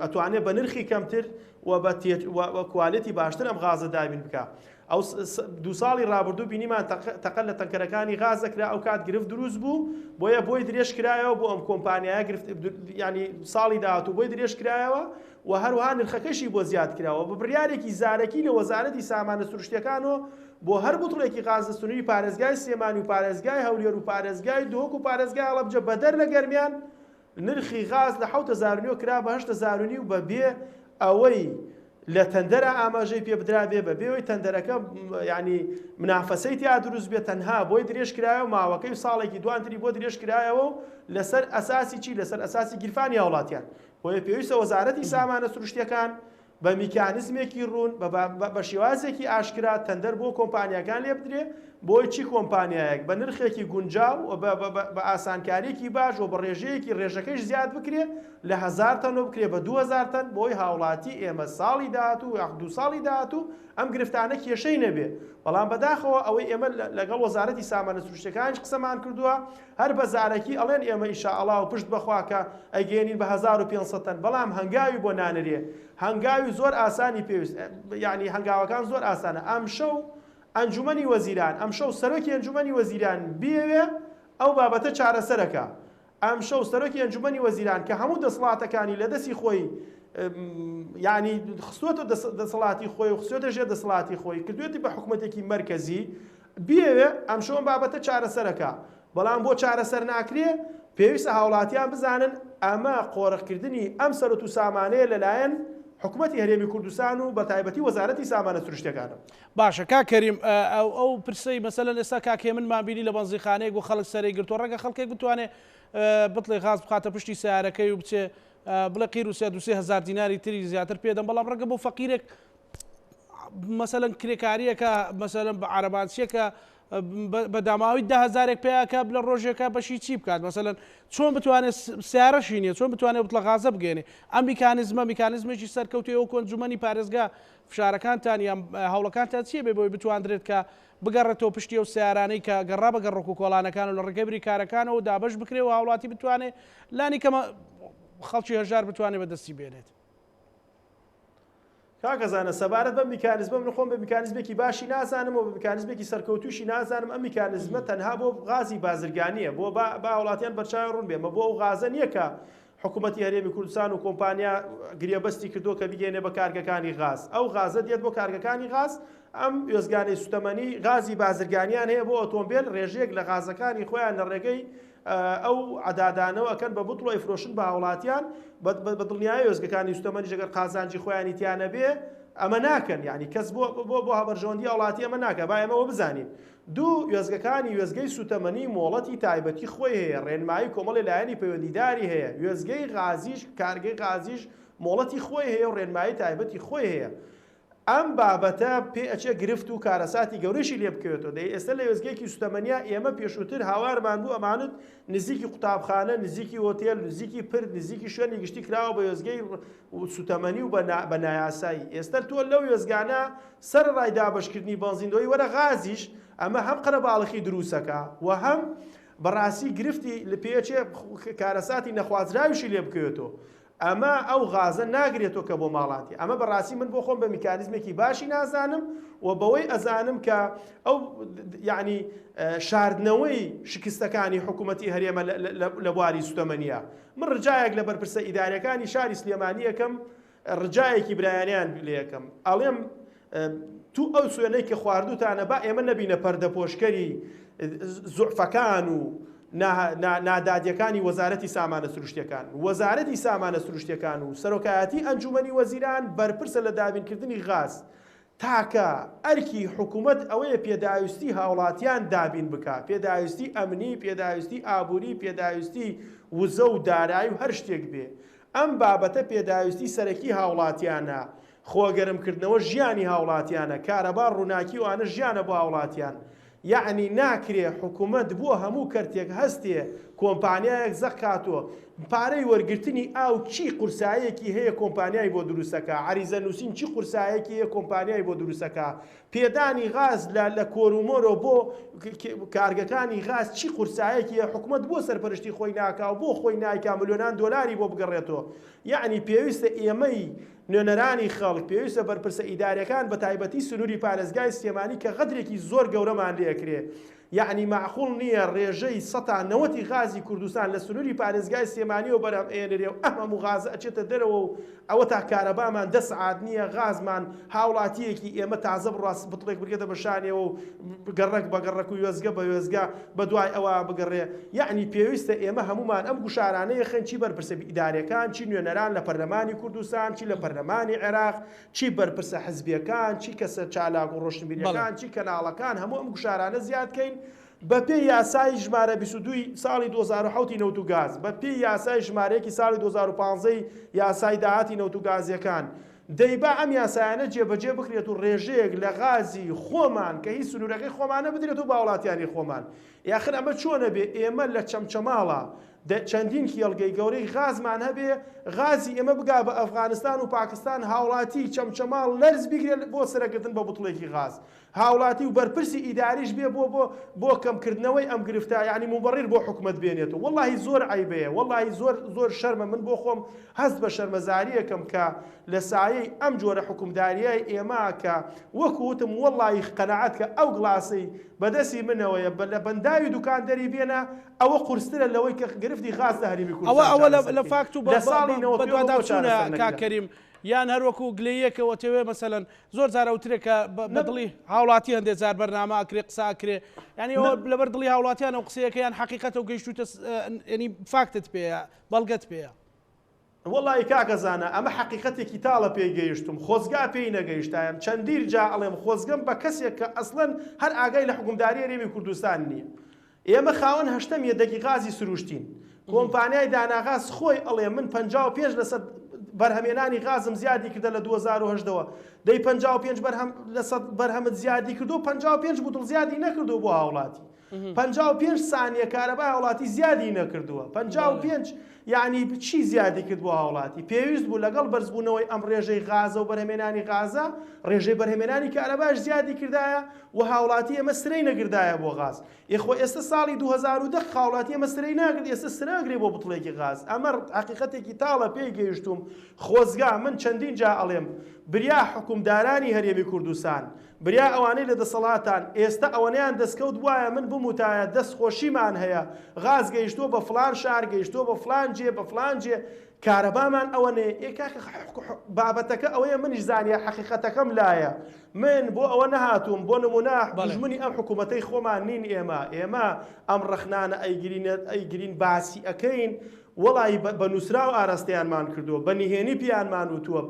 ئەتوانێت بە نرخی کەمتر و کوالیتی باشتر ئەم غازە دابین بکە. ئەو 2 ساڵی ڕابردوو بینیمان تەقەل لە تەنکەرەکانی غاز دەکرا، ئەو کات گرفت دروست بوو، بۆیە بۆی درێژ کرایەوە بۆ ئەم کۆمپانیایە ینی ساڵی داهاتوو بۆی درێژ کرایەوە و هەروەها نرخەکەشی بۆ زیاد کراوە بە بڕیارێکی زارەکی لە وەزارەتی سامانە سروشتیەکانەوە بۆ هەر بوتڵێکی غاز سنووری پارێزگای سلێمانی و پارێزگای هەولێر و پارێزگای دۆک و پارێزگای هەڵەبجە بەدەر لە گەرمیان نرخی غاز لە 7,000 کرا بە 8,000 و بەبێ ئەوەی لە تەندەرە ئاماژەی پێ بدرابێ بەبێەوەی تەندەرەکە ینی منافەسەی تیا دروست بێت، تەنها بۆی درێژ کرایەوە ماوەکەی ساڵێکی دوانتری بۆ درێژ کرایەوە و لەسەر ئەساسی چی؟ لەسەر ئەساسی گیرفانی وڵاتیان. بۆیە پێویستە وەزارەتی سامانە سروشتیەکان بە میکانیزمێکی ڕوون بە شێوازێکی ئاشکرا تەندەر بۆ کۆمپانیەکان لێ بدرێ، بۆی چی کۆمپانیایەک بە نرخێکی گونجاو و بە ئاسانکاریەکی باش و بە ڕێژەیەکی ڕێژەکەیش زیاد بکرێ لە 1000 تەنەوە بکرێ بە 2000 تەن، بۆی هاوڵاتی ئێمە ساڵی داهاتوو یا 2 ساڵی داهاتوو ئەم گرفتانە کێشەی نەبێ. بەڵام بەداخەوە ئەوەی ئێمە لەگەڵ وەزارەتی سامانە سروشتیەکانش قسەمان کردووە، هەر بەزارەکی ئەڵێن ئێمە ئینشاءالله و پشت بەخوا کە ئەگەێنین بە 1500 تەن، بەڵام هەنگاوی بۆ نانرێ، هەنگاوی ناوی زۆر ئاسانی پێویست یعنی هەنگاوەکان زۆر ئاسانە ئەم شەو ئەنجومەنی وەزیران ئەم شەو سەرۆکی ئەنجومەنی وەزیران بێوێ ئەو بابەتە چارەسەرەکە ئەم شەو سەرۆکی ئەنجومەنی وەزیران کە هەموو دەسەڵاتەکانی لە دەستی خۆی یعنی خستووەتە دەسەڵاتی خۆی و خستوێتە ژێر دەسەڵاتی خۆی کردوێتی بە حکوومەتێکی مەرکەزی بێوێ ئەم شەو بابەتە چارەسەرەکە بەڵام بۆ چارەسەر ناکرێ پێویستە هاوڵاتیان بزانن ئەمە قۆڕەخکردنی ئەم سەرۆت و سامانەیە لەلایەن حکوومەتی هەرێمی کوردستان و بە تایبەتی وەزارەتی سامانە سروشتیەکانە. باشە کاکەریم ئەو پرسەی مەسەلەن ئێستا کاکێ من بینی لە بەنزیخانەیەک و خەڵک سەرەی گرتووە ڕەنگە خەڵکێک بتوانێت بڵێ غاز بخاتە پشتی سیارەکەی و بچێ بڵێ قیر و 3,000 دیناری تری زیاتر پێدەم بەڵام ڕەنگە بۆ فەقیرێک مەسەلەن کرێکاریەکە مەسەلەن بە عەرەبانسیەکە بە داماوی 10,000 پێیاکە لە ڕۆژێکە بەشی چی بکات مەسەلەن چۆن بتوانێت سیارەشی نییە چۆن بتوانێت بڵە غازە بگەێنێ ئەم میکانیزمێکی سەرکەوتی ئەو کۆنجومەنی پارێزگا فشارەکانتان یان هەوڵەکانتان چیە بێ بۆی بتواندرێت کە بگەڕێتەوە پشتی ئەو سیارانەی کە گەڕا بە گەڕۆک و کۆڵانەکان و لە ڕێگەبری کارەکانەوە دابش بکرێ و هاوڵاتی بتوانێت لانی کەمە خەڵکی هەژار بتوانێت بەدەستی بێنێت. کاکەزانە سەبارەت بە میکانیزمە من خۆم بە میکانیزمێکی باشی نازانم و بە میکانیزمێکی سەرکەوتوشی نازانم ئەم میکانیزمە تەنها بۆ غازی بازرگانیە بۆ با وڵاتیان بەرچاوی ڕوون بێمە بۆ ئەو غازە نییە کە حکوومەتی هەرێمی کوردستان و کۆمپانیا گریەبەستی کردو کە بگەێنێ بە کارگەکانی غاز ئەو غازە دێت بۆ کارگەکانی غاز ئەم وێزگانەی سوتەمەنی غازی بازرگانیان هەیە بۆ ئۆتۆمبیل ڕێژەیەک لە غازەکانی خۆیان لە ڕێگەی ئەو عەدادانەوەکەن بە بوتڵۆ ئیفرۆشن بە هاوڵاتیان بە دڵنیایی وێزگەکانی سوتەمەنی ژەگەر قازانجی خۆیانی تیانە بێ ئەمە ناکەن یعنی کەس بۆ هەبەرژەوەندی وڵاتی ئەمە ناکە با ئێمەوە بزانین دوو وێزگەکانی وێزگەی سوتەمەنی مۆڵەتی تایبەتی خۆی هەیە ڕێنمایی کۆمەڵی لایەنی پەیوەندیداری هەیە وێزگەی غازیش کارگەی غازیش مۆڵەتی خۆی هەیە و ڕێنمایی تایبەتی خۆی هەیە ئەم بابەتە پێ ئەچێ گرفت و کارەساتی گەورەشی لێ بکەوێتەوە دەی ئێستا لە وێزگەیەکی سوتەمەنیە ئێمە پێشووتر هاوارمان بوو ئەمانت نزیکی قوتابخانە نزیکی هۆتێل نزیکی پرد نزیکی شوێنی گشتی کراوە بە وێزگەی سوتەمەنی و بە نایاسایی ئێستا تۆ لەو وێزگانە سەر ڕای دابشکردنی بەنزیندۆی وەرە غازیش ئەمە هەم قەرەباڵغی دروستەکە و هەم بەڕاستی گرفتی لە پێچێ کارەساتی نەخوازراویشی لێ بکەوێتەوە ئەمە ئەو غازە ناگرێتەوە کە بۆ ماڵاتی ئەمە بەڕاستی من بۆ خۆم بە میکانیزمێکی باشی نازانم و بەوەی ئەزانم کە ئەو یعنی شاردنەوەی شکستەکانی حکوومەتی هەرێمە لە بواری سوتەمەنیە من ڕجایەک لە بەرپرسە ئیدارەکانی شاری سلێمانی یەکەم ڕجایەکی برایانیان لێ یەکەم ئەڵێم تو ئەو سوێنەی کە خواردوتانە با ئێمە نەبینە پەردەپۆشکەری زوعفەکان و نادادیەکانی وەزارەتی سامانە سروشتیەکان وەزارەتی سامانە سروشتیەکان و سەرۆکایەتی ئەنجومەنی وەزیران بەرپرسە لە دابینکردنی غاز تاکە ئەرکی حکوومەت ئەوەیە پێداویستی هاوڵاتیان دابین بکە پێداویستی ئەمنی پێداویستی ئابووری پێداویستی وزە و دارایی و هەر شتێک بێ ئەم بابەتە پێداویستی سەرەکی هاوڵاتیانە خۆگەرمکردنەوە ژیانی هاوڵاتیانە کارەبا ڕووناکی و ئانە ژیانە بۆ هاوڵاتیان یعنی ناکرێ حکوومەت بۆ هەموو کەرتێک هەستێ کۆمپانیایەک زەقاتۆ پارەی وەرگرتنی ئاو چی قورسایەکی هەیە کۆمپانیای بۆ دروستەکە عریزە نووسین چی قورسایەکی هەیە کۆمپانیای بۆ دروستەکە پێدانی غاز لە کۆرومۆرۆ بۆ کارگەکانی غاز چی قورسایەکی هەیە حکوومەت بۆ سەرپەرشتی خۆی ناکا و بۆ خۆی نایکا ملیۆنان دۆلاری بۆ بگەڕێتەوە یعنی پێویستە ئێمەی نوێنەرانی خەڵک پێویستە بەرپرسە ئیدارەکان بە تایبەتی سنووری پارێزگای سلێمانی کە غەدرێکی زۆر گەورەمان لێکرێ یعنی معقول نییە ڕێژەی 90 غازی کوردستان لە سنووری پارێزگای سلێمانی و بەرەم ئێنرێ و ئەمە غازە ئەچێتە دەرەوە و ئەوە تا کارەبامان 10 سعات نییە غازمان هاوڵاتیەکی ئێمە تازە بڕاست بتڵێک بگێتە بەشانێەوە و گەڕک بە گەڕک و وێزگە بە وێزگا بە دوای ئەوە بگەڕێ یعنی پێویستە ئێمە هەمومان ئەم گوشارانەیە خێن چی بەرپرسە ئیدارەکان چی نوێنەران لە پەرلەمانی کوردستان چی لە پەرلەمانی عێراق چی بەرپرسە حزبیەکان چی کەسە چالاک و ڕۆشنبیریەکان چی کەناڵەکان هەموو ئەم گوشارانە زیادکەین بە پێی یاسای ژمارە 22 ساڵی 2007 نەوت و گاز بە پێی یاسای ژمارەیەکی ساڵی 2015 یاسای داهاتی نەوت و گازیەکان دەیبا ئەم یاسایانە جێبەجێ بکرێت و ڕێژەیەک لە غازی خۆمان کە هیچ سنوورەکەی خۆمانە بدرێت و باوڵاتیانی خۆمان یاخر ئەمە چۆنە بێ ئێمە لە چەمچەماڵە چەندین کێڵگەی گەورەی غازمان هەبێ غازی ئێمە بگا بە ئەفغانستان و پاکستان هاوڵاتی چەمچەماڵ لەرز بگرێت بۆ سەرەگرتن بە بوتڵێکی غاز هاوڵاتی و بەرپرسی ئیداریش بێ بۆ کەمکردنەوەی ئەم گرفتە یعنی مبەڕیر بۆ حکومەت بێنێتەوە وەڵڵاهی زۆر عیبەیە وەڵڵاهی زۆر شەرمە من بۆ خۆم هەست بە شەرمەزاریەکەم کە لە سایەی ئەم جۆرە حکومداریای ئێمە کە وەکو وتم وەڵڵاهی قەنەعەت کە ئەو گڵاسەی بەدەستی منەوەیە لە بەنداوی دوکاندەری بێنە ئەوە قورسترە لەوەی کە گرفتی غاز لە هەرێمی کوردستان ئەوە لە فاکت و بەدواداچوونە کاکەریم یان هەروەکو گلەیەکەوە تێوێ مەسەلەن زۆر جارە وترێکە بە دڵی هاوڵاتی هەندێک جار بەرنامە ئەکرێ قساکرێ ینی ئەوە لەبەر دڵی هاوڵاتیان ئەو قسەیەکەیان حەقیقەتە و گەیشتوتە ینی فاکتت پێەیە بەڵگەت پێەیە وەڵی کاکەزانە ئەمە حەقیقەتێکی تاڵە پێی گەیشتم خۆزگا پێی نەگەیشتایم چەندیر جا ئەڵێم خۆزگەم بە کەسێک کە ئەسڵەن هەر ئاگای لە حکومداری هەرێمی کوردستان نییە ئێمە خاوەن هەشتم یەدەگی غازی سروشتین کۆمپانیای داناغاز خۆی ئەڵێ من 55 لەسەر بەرهەمێنانی غازم زیادی کردە لە 2010ەوە دەی 55 بەرهەمت زیادی کردو 55 بوتڵ زیادی نەکردو بۆ هاوڵاتی 55 سانیە کارەبای هاوڵاتی زیادی نەکردووە 55 یعنی چی زیادی کرد بۆ هاوڵاتی پێویست بوو لەگەڵ بەرزبوونەوەی ئەم ڕێژەی غازە و بەرهەمێنانی غازە ڕێژەی بەرهەمێنانی کارەباش زیادی کردایە و هاوڵاتی ئەمە سرەی نەگردایە بۆ غاز یخۆ ئێستا ساڵی 2010 هاوڵاتی ئەمە سرەی ناگرد ئێستا سرەگرێ بۆ بوتڵێکی غاز ئەمە حەقیقەتێکی تاڵە پێی گەیشتوم خۆزگا من چەندین جا ئەڵێم بریا حکومدارانی هەرێمی کوردستان بریا ئەوانەی لە دەسەڵاتان ئێستا ئەوەنیان دەستکەوت وایە من بموتایە دەستخۆشیمان هەیە غاز گەیشتۆ بە فلان شار گەیشتۆ بە فلان جێ بە فلان جێ کارەبامان ئەوەنێ بابەتەکە ئەوەیە منیش زانیە حەقیقەتەکەم لایە من بۆ ئەوە نەهاتووم بۆ نمونە دژمنی ئەم حکوومەتەی خۆمان نین ئێمە ئەم ڕەخنانە ئەیگرین باسی ئەەکەین وەڵی بە نووسرا و ئاراستەیانمان کردووە بە نهێنی پیانمان وتووە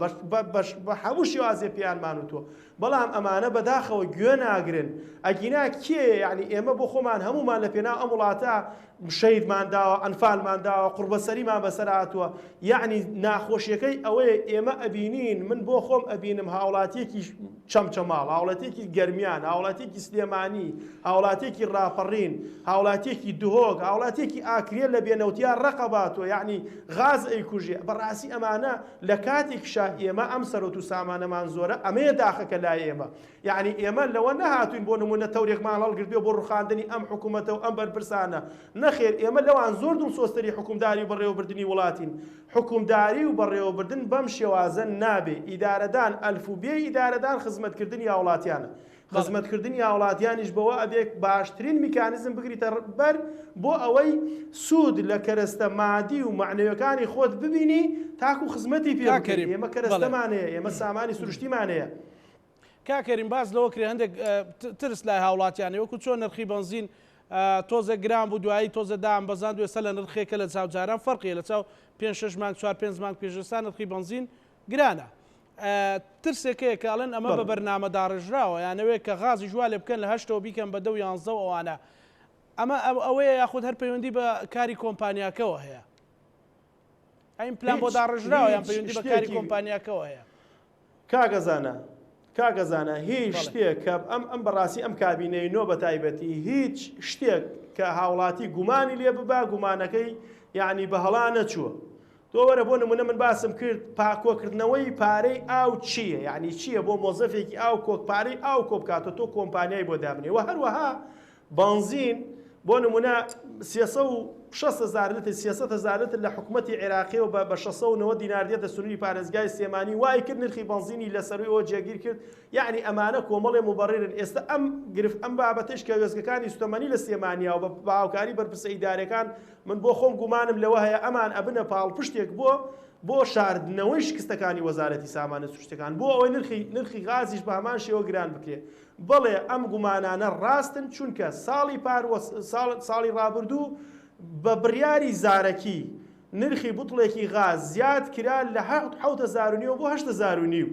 بە هەموو شێوازێ پیانمان وتووە بەڵام ئەمانە بەداخەوە گوێ ناگرن ئەگینا کێ یعنی ئێمە بۆ خۆمان هەمومان لە پێناو ئەم وڵاتە شەیدمان داوە ئەنفالمان داوە قوربەسەریمان بەسەر هاتووە یعنی ناخۆشیەکەی ئەوەیە ئێمە ئەبینین من بۆ خۆم ئەبینم هاوڵاتیەکی چەمچەماڵ هاوڵاتێکی گەرمیان هاوڵاتێکی سلێمانی هاوڵاتێکی ڕاپەڕین هاوڵاتێکی دهۆک هاوڵاتێکی ئاکرێ لە بێنەوتیان ڕقەباتەوە یعنی غاز ئەیکوژێ بەڕاستی ئەمانە لە کاتێکشا ئێمە ئەم سەرۆت و سامانەمان زۆرە ئەمەیە داخەکە لای ئێمە یعنی ئێمە لەوە نەهاتوین بۆ نمونە تەورێکمان هەڵگرت بێ بۆ ڕوخاندنی ئەم حکوومەتە و ئەم بەرپرسانە نەخێر ئێمە لەوان زۆر دڵسۆستری حکومداری و بەڕێوەبردننی وڵاتین حکومداری و بەڕێوەبردن بەم شێوازە نابێ ئیدارەدان ئەلفوبێ ئیدارەدان خزمەتکردنی هاوڵاتیانە خزمەتکردنی هاوڵاتیانیش بەوە ئەبێت باشترین میکانیزم بگریتە بەر بۆ ئەوەی سوود لە کەرەستە مادی و معنەوەکانی خۆت ببینی تاکو خزمەتی پێ بکەی ئێمە کەرەستەمانەیە ئێمە سامانی سروشتیمانەیە کاکەریم باز لەوە کرێ هەندێک ترس لای هاوڵاتیانێ وەکو چۆن نرخی بنزین تۆزە گران بوو دوایی تۆزە دام بەزان دوێسە لە نرخێکە لە چاوجاران فەرقیە لە چاو 5-6 مانگ 4-5 مانگ پێشەسان نرخی بنزین گرانە ترسێکەیە کاڵێن ئەمە بە بەرنامە داڕژراوە یانەوەی کە غازی جووا لێ بکەن لە 8ەوە بیکەن بە 10 ئەوانە ئەمە ئەوەیە یاخود هەر پەیوەندی بە کاری کۆمپانیاکەوە هەیە ئەین پلان بۆ داڕژراوە یان پەیوەندی بە کاری کۆمپانیاکەوە هەیە کاگەزانە هیچ شتێک کە ئەم بەڕاستی ئەم کابینەی نۆ بە تایبەتی هیچ شتێک کە هاوڵاتی گومانی لێ ببا گومانەکەی یعنی بە هەڵا نەچووە تۆ وەرە بۆ نمونە من باسم کرد پاکۆکردنەوەی پارەی ئاو چییە یعنی چییە بۆ مۆزەفێکی ئاو کۆک پارەی ئاو کۆبکاتە تۆ کۆمپانیای بۆ دابنێ و هەروەها بنزین بۆ نمونە 360,000 لتر 300,000 لتر لە حکوومەتی عێراقی و بە 690 دینار دێتە سنووری پارێزگای سێمانی وای کرد نرخی بنزینی لەسەرویەوە جێگیر کرد یعنی ئەمانە کۆمەڵێ مبەڕێرن ئێستا ئەم بابەتش کە وێزگەکانی سوتەمەنی لە سێمانیا و بە هاوکاری بەرپرسە ئیدارەکان من بۆ خۆم گومانم لەوە هەیە ئەمان ئەبنە پاڵپشتێک بۆ شاردنەوەی شکستەکانی وەزارەتی سامانە سروشتەکان بۆ ئەوەی نرخی غازیش بە هەمان شێوە گران بکرێت بەڵێ ئەم گومانانە ڕاستن چونکە ساڵی ڕابردوو بە بڕیاری زارەکی نرخی بوتڵێکی غاز زیاد کرا لە 7,500 بۆ 8,500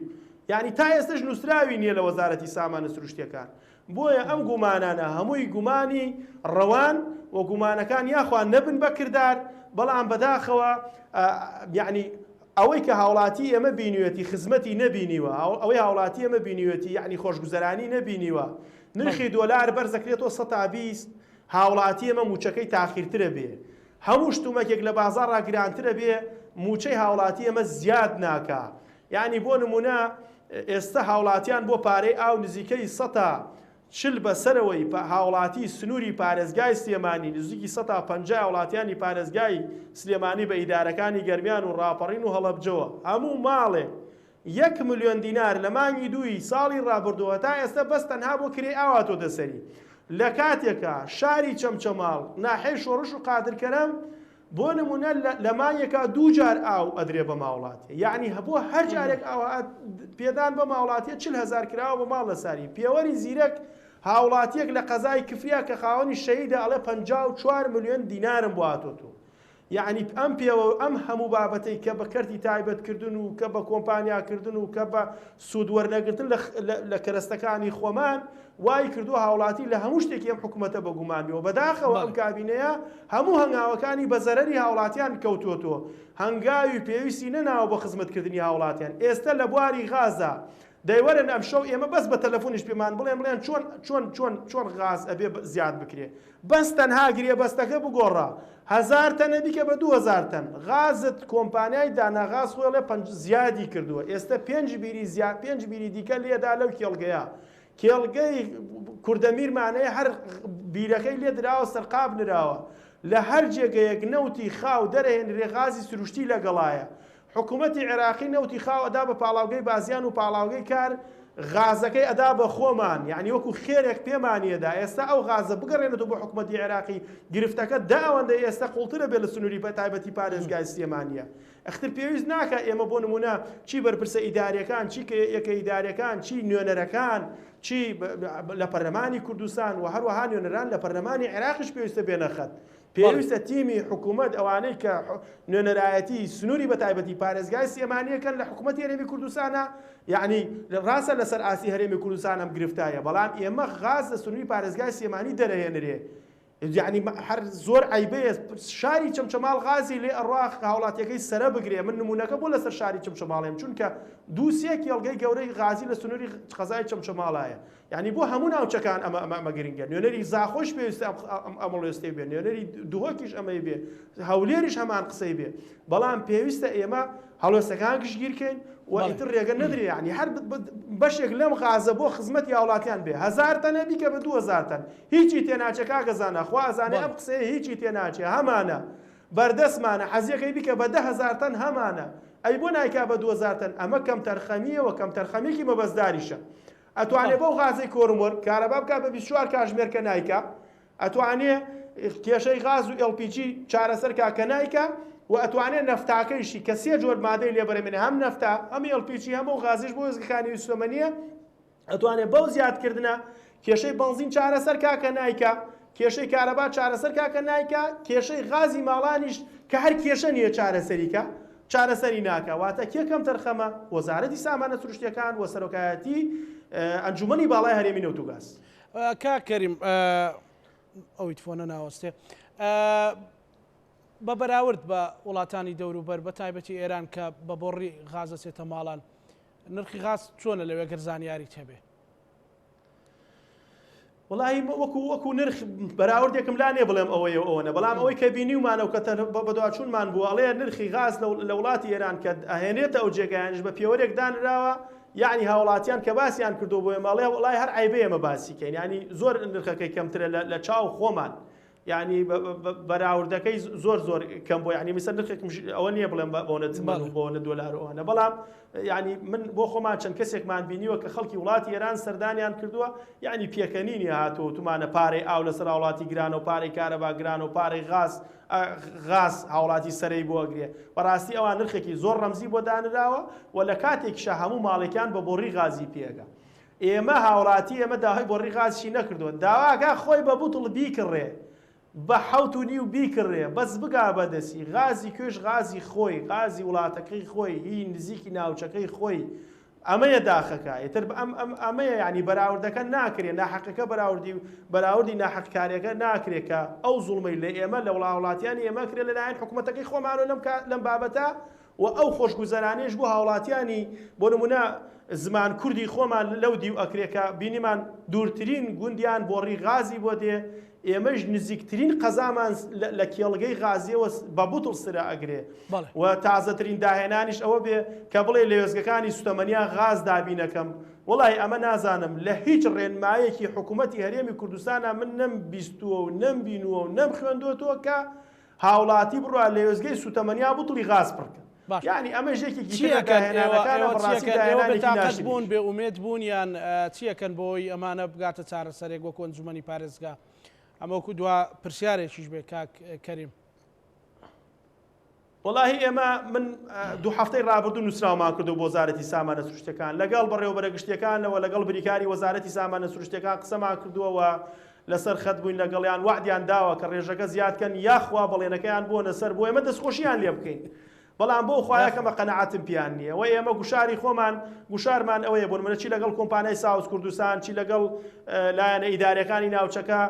یعنی تا ئێستش نووسراوی نییە لە وەزارەتی سامانە سروشتیەکان بۆیە ئەم گومانانە هەمووی گومانی ڕەوان و گومانەکان یاخوان نەبن بە کردار بەڵام بەداخەوە یعنی ئەوەی کە هاوڵاتی ئێمە بینیوێتی خزمەتی نەبینیوە ئەوەی هاوڵاتی ئێمە بینیوێتی یعنی خۆشگوزەرانی نەبینیوە نرخی دۆلار بەرزەکرێتەوە 120 هاوڵاتی ئێمە موچەکەی تاخیرترە بێ هەموو شتومەکێک لە بازار ڕاگرانترە بێ موچەی هاوڵاتی ئەمە زیاد ناکا. یعنی بۆ نمونە ئێستا هاوڵاتیان بۆ پارەی ئاو نزیکەی 140 بەسەرەوەی هاوڵاتی سنووری پارێزگای سلێمانی، نزیکی 150 وڵاتیانی پارێزگای سلێمانی بە ئیدارەکانی گەرمیان و ڕاپەڕین و هەڵەبجەوە هەموو ماڵێک 1 ملیۆن دینار لە مانگی دووی ساڵی ڕابردووە تا ئێستا بەس تەنها بۆ کرێ ئاواتۆ دەسەری. لە کاتێکە شاری چەمچەماڵ ناحێی شۆڕش و قادرکەرەم بۆ نمونە لە مانگێکا 2 جار ئاو ئەدرێ بە ماوڵاتیە، یعنی هەبووە هەر جارێک پێدان بە ماوڵاتیە 40,000 کراوە بە ماڵ لەساری. پێوەری زیرەک هاوڵاتیەک لە قەزای کفریا کە خاوەنی شەهیدە ئەڵێ 54 ملیۆن دینارم بۆ هاتۆتۆ. یعنی ئەم پێوە ئەم هەموو بابەتەی کە بە کەرتی تایبەتکردن و کە بە کۆمپانیاکردن و کە بە سوودوەرنەگرتن لە کەرەستەکانی خۆمان وای کردووە هاوڵاتی لە هەموو شتێکی ئەم حکوومەتە بە گومانیەوە. بەداخەوە ئەم کابینەیە هەموو هەنگاوەکانی بە زەرەری هاوڵاتیان کەوتوتەوە، هەنگاوی پێویستی نەناوە بە خزمەتکردنی هاوڵاتیان. ئێستا لە بواری غازە دەیوەرن ئەم شەو ئێمە بەس بە تەلەفۆنیش پێمان بڵێن چۆن غاز ئەبێ زیاد بکرێ، بەس تەنها گرێ بەستەکە بگۆڕە 1000 تەنە بیکە بە 2000 تەن غازت کۆمپانیای داناغاز خۆڵێ زیادی کردووە. ئێستا 5 بیری دیکە لێدا لەو کێڵگەیە، کێڵگەی کوردەمیرمانەیە هەر بیرەکەی لێ دراوە سەرقاب نراوە، لە هەر جێگەیەک نەوتی خاو دەرەهێنرێ غازی سروشتی لەگەڵایە. حکوومەتی عێراقی نەوتی خاو ئەدا بە پاڵاوگەی بازیان و پاڵاوگەی کار غازەکەی ئەدا بە خۆمان، یعنی وەکو خێرێک پێمانیەدا. ئێستا ئەو غازە بگەڕێنێتەوە بۆ حکوومەتی عێراقی گرفتەکە دا ئەوەندەی ئێستا قوڵترە بێ لە سنووری بە تایبەتی پارێزگای سلێمانیە. ئەختر پێویست ناکە ئێمە بۆ نمونە چی بەرپرسە ئیداریەکان، چی یەکە ئیداریەکان، چی نوێنەرەکان، چی لە پەرلەمانی کوردستان و هەروەها نوێنەران لە پەرلەمانی عێراقیش پێویستە بێنەخەت. پێویستە تیمی حکوومەت ئەوانەی کە نوێنەرایەتی سنووری بە تایبەتی پارێزگای سلێمانیەکەن لە حکوومەتی هەرێمی کوردستانە، یعنی ڕاستە لەسەر ئاسی هەرێمی کوردستان ئەم گرفتایە، بەڵام ئێمە غاز لە سنووری پارێزگای سلێمانی دەرەهێنرێ. یعنی هەر زۆر عیبەیە شاری چەمچەماڵ غازی لێ ئەڕوا هاوڵاتیەکەی سەرە بگرێ. من نمونونەکە بۆ لەسەر شاری چەمچەماڵێم، چونکە 2-3 کێڵگەی گەورەی غازی لە سنووری قەزای چەمچەماڵایە. یعنی بۆ هەموو ناوچەکان ئەمە گرنگە. نوێنەری زاخۆش پێویستە ئەمەڵێستی بێ، نوێنەری دوهۆکیش ئەمەی بێ، هەولێریش هەمان قسەی بێ، بەڵام پێویستە ئێمە هەڵوێستەکان گشتگیرکەین و ئیتر ڕێگە نەدرێ. یعنی هەر بەشێک لەم غازە بۆ خزمەتی هاوڵاتیان بێ 1000 تەنە بیکە بە 2000 تەن، هیچی تێناچێ کاگەزانە خوا ئەزانێ ئەم قسەیە هیچی تێناچێ، هەمانە بەردەستمانە. حەزیەکەی بیکە بە 10,000 تەن هەمانە، ئەی بۆ نایکا بە 2000 تەن. ئەمە کەم تەرخەمیەوە، کەم تەرخەمێکی مەبەستداریشە. ئەتوانێ بەو غازەی کۆرمۆر کارەبا بکات بە 24 کاتژمێر کە نایکا، ئەتوانێ کێشەی غاز و LPG چارەسەر کە نایکا، و ئەتوانێت نەفتاکەیشی کە 3 جۆر مادەی لێبەرێنێ، هەم نەفتا هەم LPG هەموو غازیش بۆ وێستگەکانی وسومەنیە، ئەتوانێت بەو زیادکردنە کێشەی بنزین چارەسەر کاکە نایکا، کێشەی کارەبا چارەسەر کاکە نایکا، کێشەی غازی ماڵانیش کە هەر کێشە نییە چارەسەریکە چارەسەری ناکە. واتە کێکەم تەرخەمە وەزارەتی سامانە سروشتیەکان و سەرۆکایەتی ئەنجومەنی باڵای هەرێمی نەوتوگاز. کاکەریم ئەوی تفۆنە ناوەستێ بە بەراورد بە وڵاتانی دەوروبەر بە تایبەتی ئێران کە بە بۆڕی غازە چێتە ماڵان، نرخی غاز چۆنە لەوێ گەر زانیاریت هەبێ؟ وڵی وەکو نرخ بەراوردێکم لا نێ بڵێم ئەوەیە ئەوەنە، بەڵام ئەوەی کە بینیومانەوە کە بەدواچوونمان بوو ئەڵەیە نرخی غاز لە وڵاتی ئێران کە ئەهێنێتە ئەو جێگایانش بە پێوەرێک دانراوە، یعنی هاوڵاتیان کە باسییان کردو بۆ ئێمەڵێ وڵای هەر عیبەیەمە باسیکەین، ینی زۆر نرخەکەی کەمترە لە چاو خۆمان، یعنی بەراوردەکەی زۆر کەم بۆ، یعنی مثل نرخێکم ئەوە نییە بڵێم بۆنە دۆلار ئەوانە، بەڵام یعنی من بۆ خۆمان چەند کەسێکمان بینیوە کە خەڵکی وڵاتی ئێران سەردانیان کردووە، یعنی پێکەنینی هاتووە تومانە پارەی ئاو لەسەر وڵاتی گران و پارەی کارەبا گران و پارەی غاز هاوڵاتی سەرەی بۆ ئەگرێ. بەڕاستی ئەوان نرخێکی زۆر ڕەمزی بۆ دانراوە و لە کاتێکیشە هەموو ماڵێکیان بە بۆڕی غازی پێگە. ئێمە هاوڵاتی ئێمە داوای بۆڕی غازشی نەکردووە، داواکە خۆی بە بوتڵ بیکڕێ بە 7.5 بیکڕێ، بەس بگا بەدەسی غازی کوێش غازی خۆی، غازی وڵاتەکەی خۆی، هی نزیکی ناوچەکەی خۆی، ئەمەیە داخەکە. ئیتر ئەمەیە یعنی بەراوردەکە ناکرێ، ناحەقەکە بەراوردی ناحەقکاریەکە ناکرێت کە ئەو زوڵمەی لە ئێمە لە وڵاتیانی ئێمە کرێ لەلایەن حکوومەتەکەی خۆمانەوە لەم بابەتە، و ئەو خۆشگوزەرانێش بۆ هاوڵاتیانی بۆ نمونە زمان کوردی خۆمان لەو دی و ئەکرێکە بینیمان دوورترین گوندیان بۆ ڕی غازی بۆ دێ ئێمەش نزیکترین قەزامان لە کێڵگەی غازیەوە بە بوتڵ سرە ئەگرێ و تازەترین داهێنانیش ئەوە بێ کە بڵێ لە وێزگەکانی سوتەمەنیان غاز دابینەکەم وڵی ئەمە نازانم لە هیچ ڕێنمایەکی حکوومەتی هەرێمی کوردستانە من نەم بیستووە و نەم بینووە و نەم خوێندوەوە کە هاوڵاتی بڕوە لە وێزگەی سوتەمەنیا بوتڵی غاز پڕکە یعنی ئەمە ژێکێکەکە بوون بێ ئومێد بوون یان چیەکەن بۆی ئەمانە بگاتە چارەسەرێک وەکو ئەنجومەنی پارێزگا ئەمە وەکو دوا پرسیارێکیش بێ کاک کەریم وڵاهی ئێمە من دوو هەفتەی ڕابردوو نووسراومان کردو بۆ وەزارەتی سامانە سروشتەکان لەگەڵ بەڕێوەبەرە گشتیەکانەوە لەگەڵ بریکاری وەزارەتی سامانە سروشتەکان قسەمان کردووەوە لەسەر خەت بووین لەگەڵیان وعدیان داوە کە ڕێژەکە زیادکەن یاخوا بەڵێنەکەیان بۆ نەسەر بۆ ئێمە دەستخۆشییان لێ بکەین بەڵام بۆ خوایەکەمە قەنەعەتم پیان نییە و ئێمە گوشاری خۆمان گوشارمان ئەوەیە بۆ منە چی لەگەڵ کۆمپانیای ساوس کوردستان چی لەگەڵ لایەنە ئیدارەکانی ناوچەکە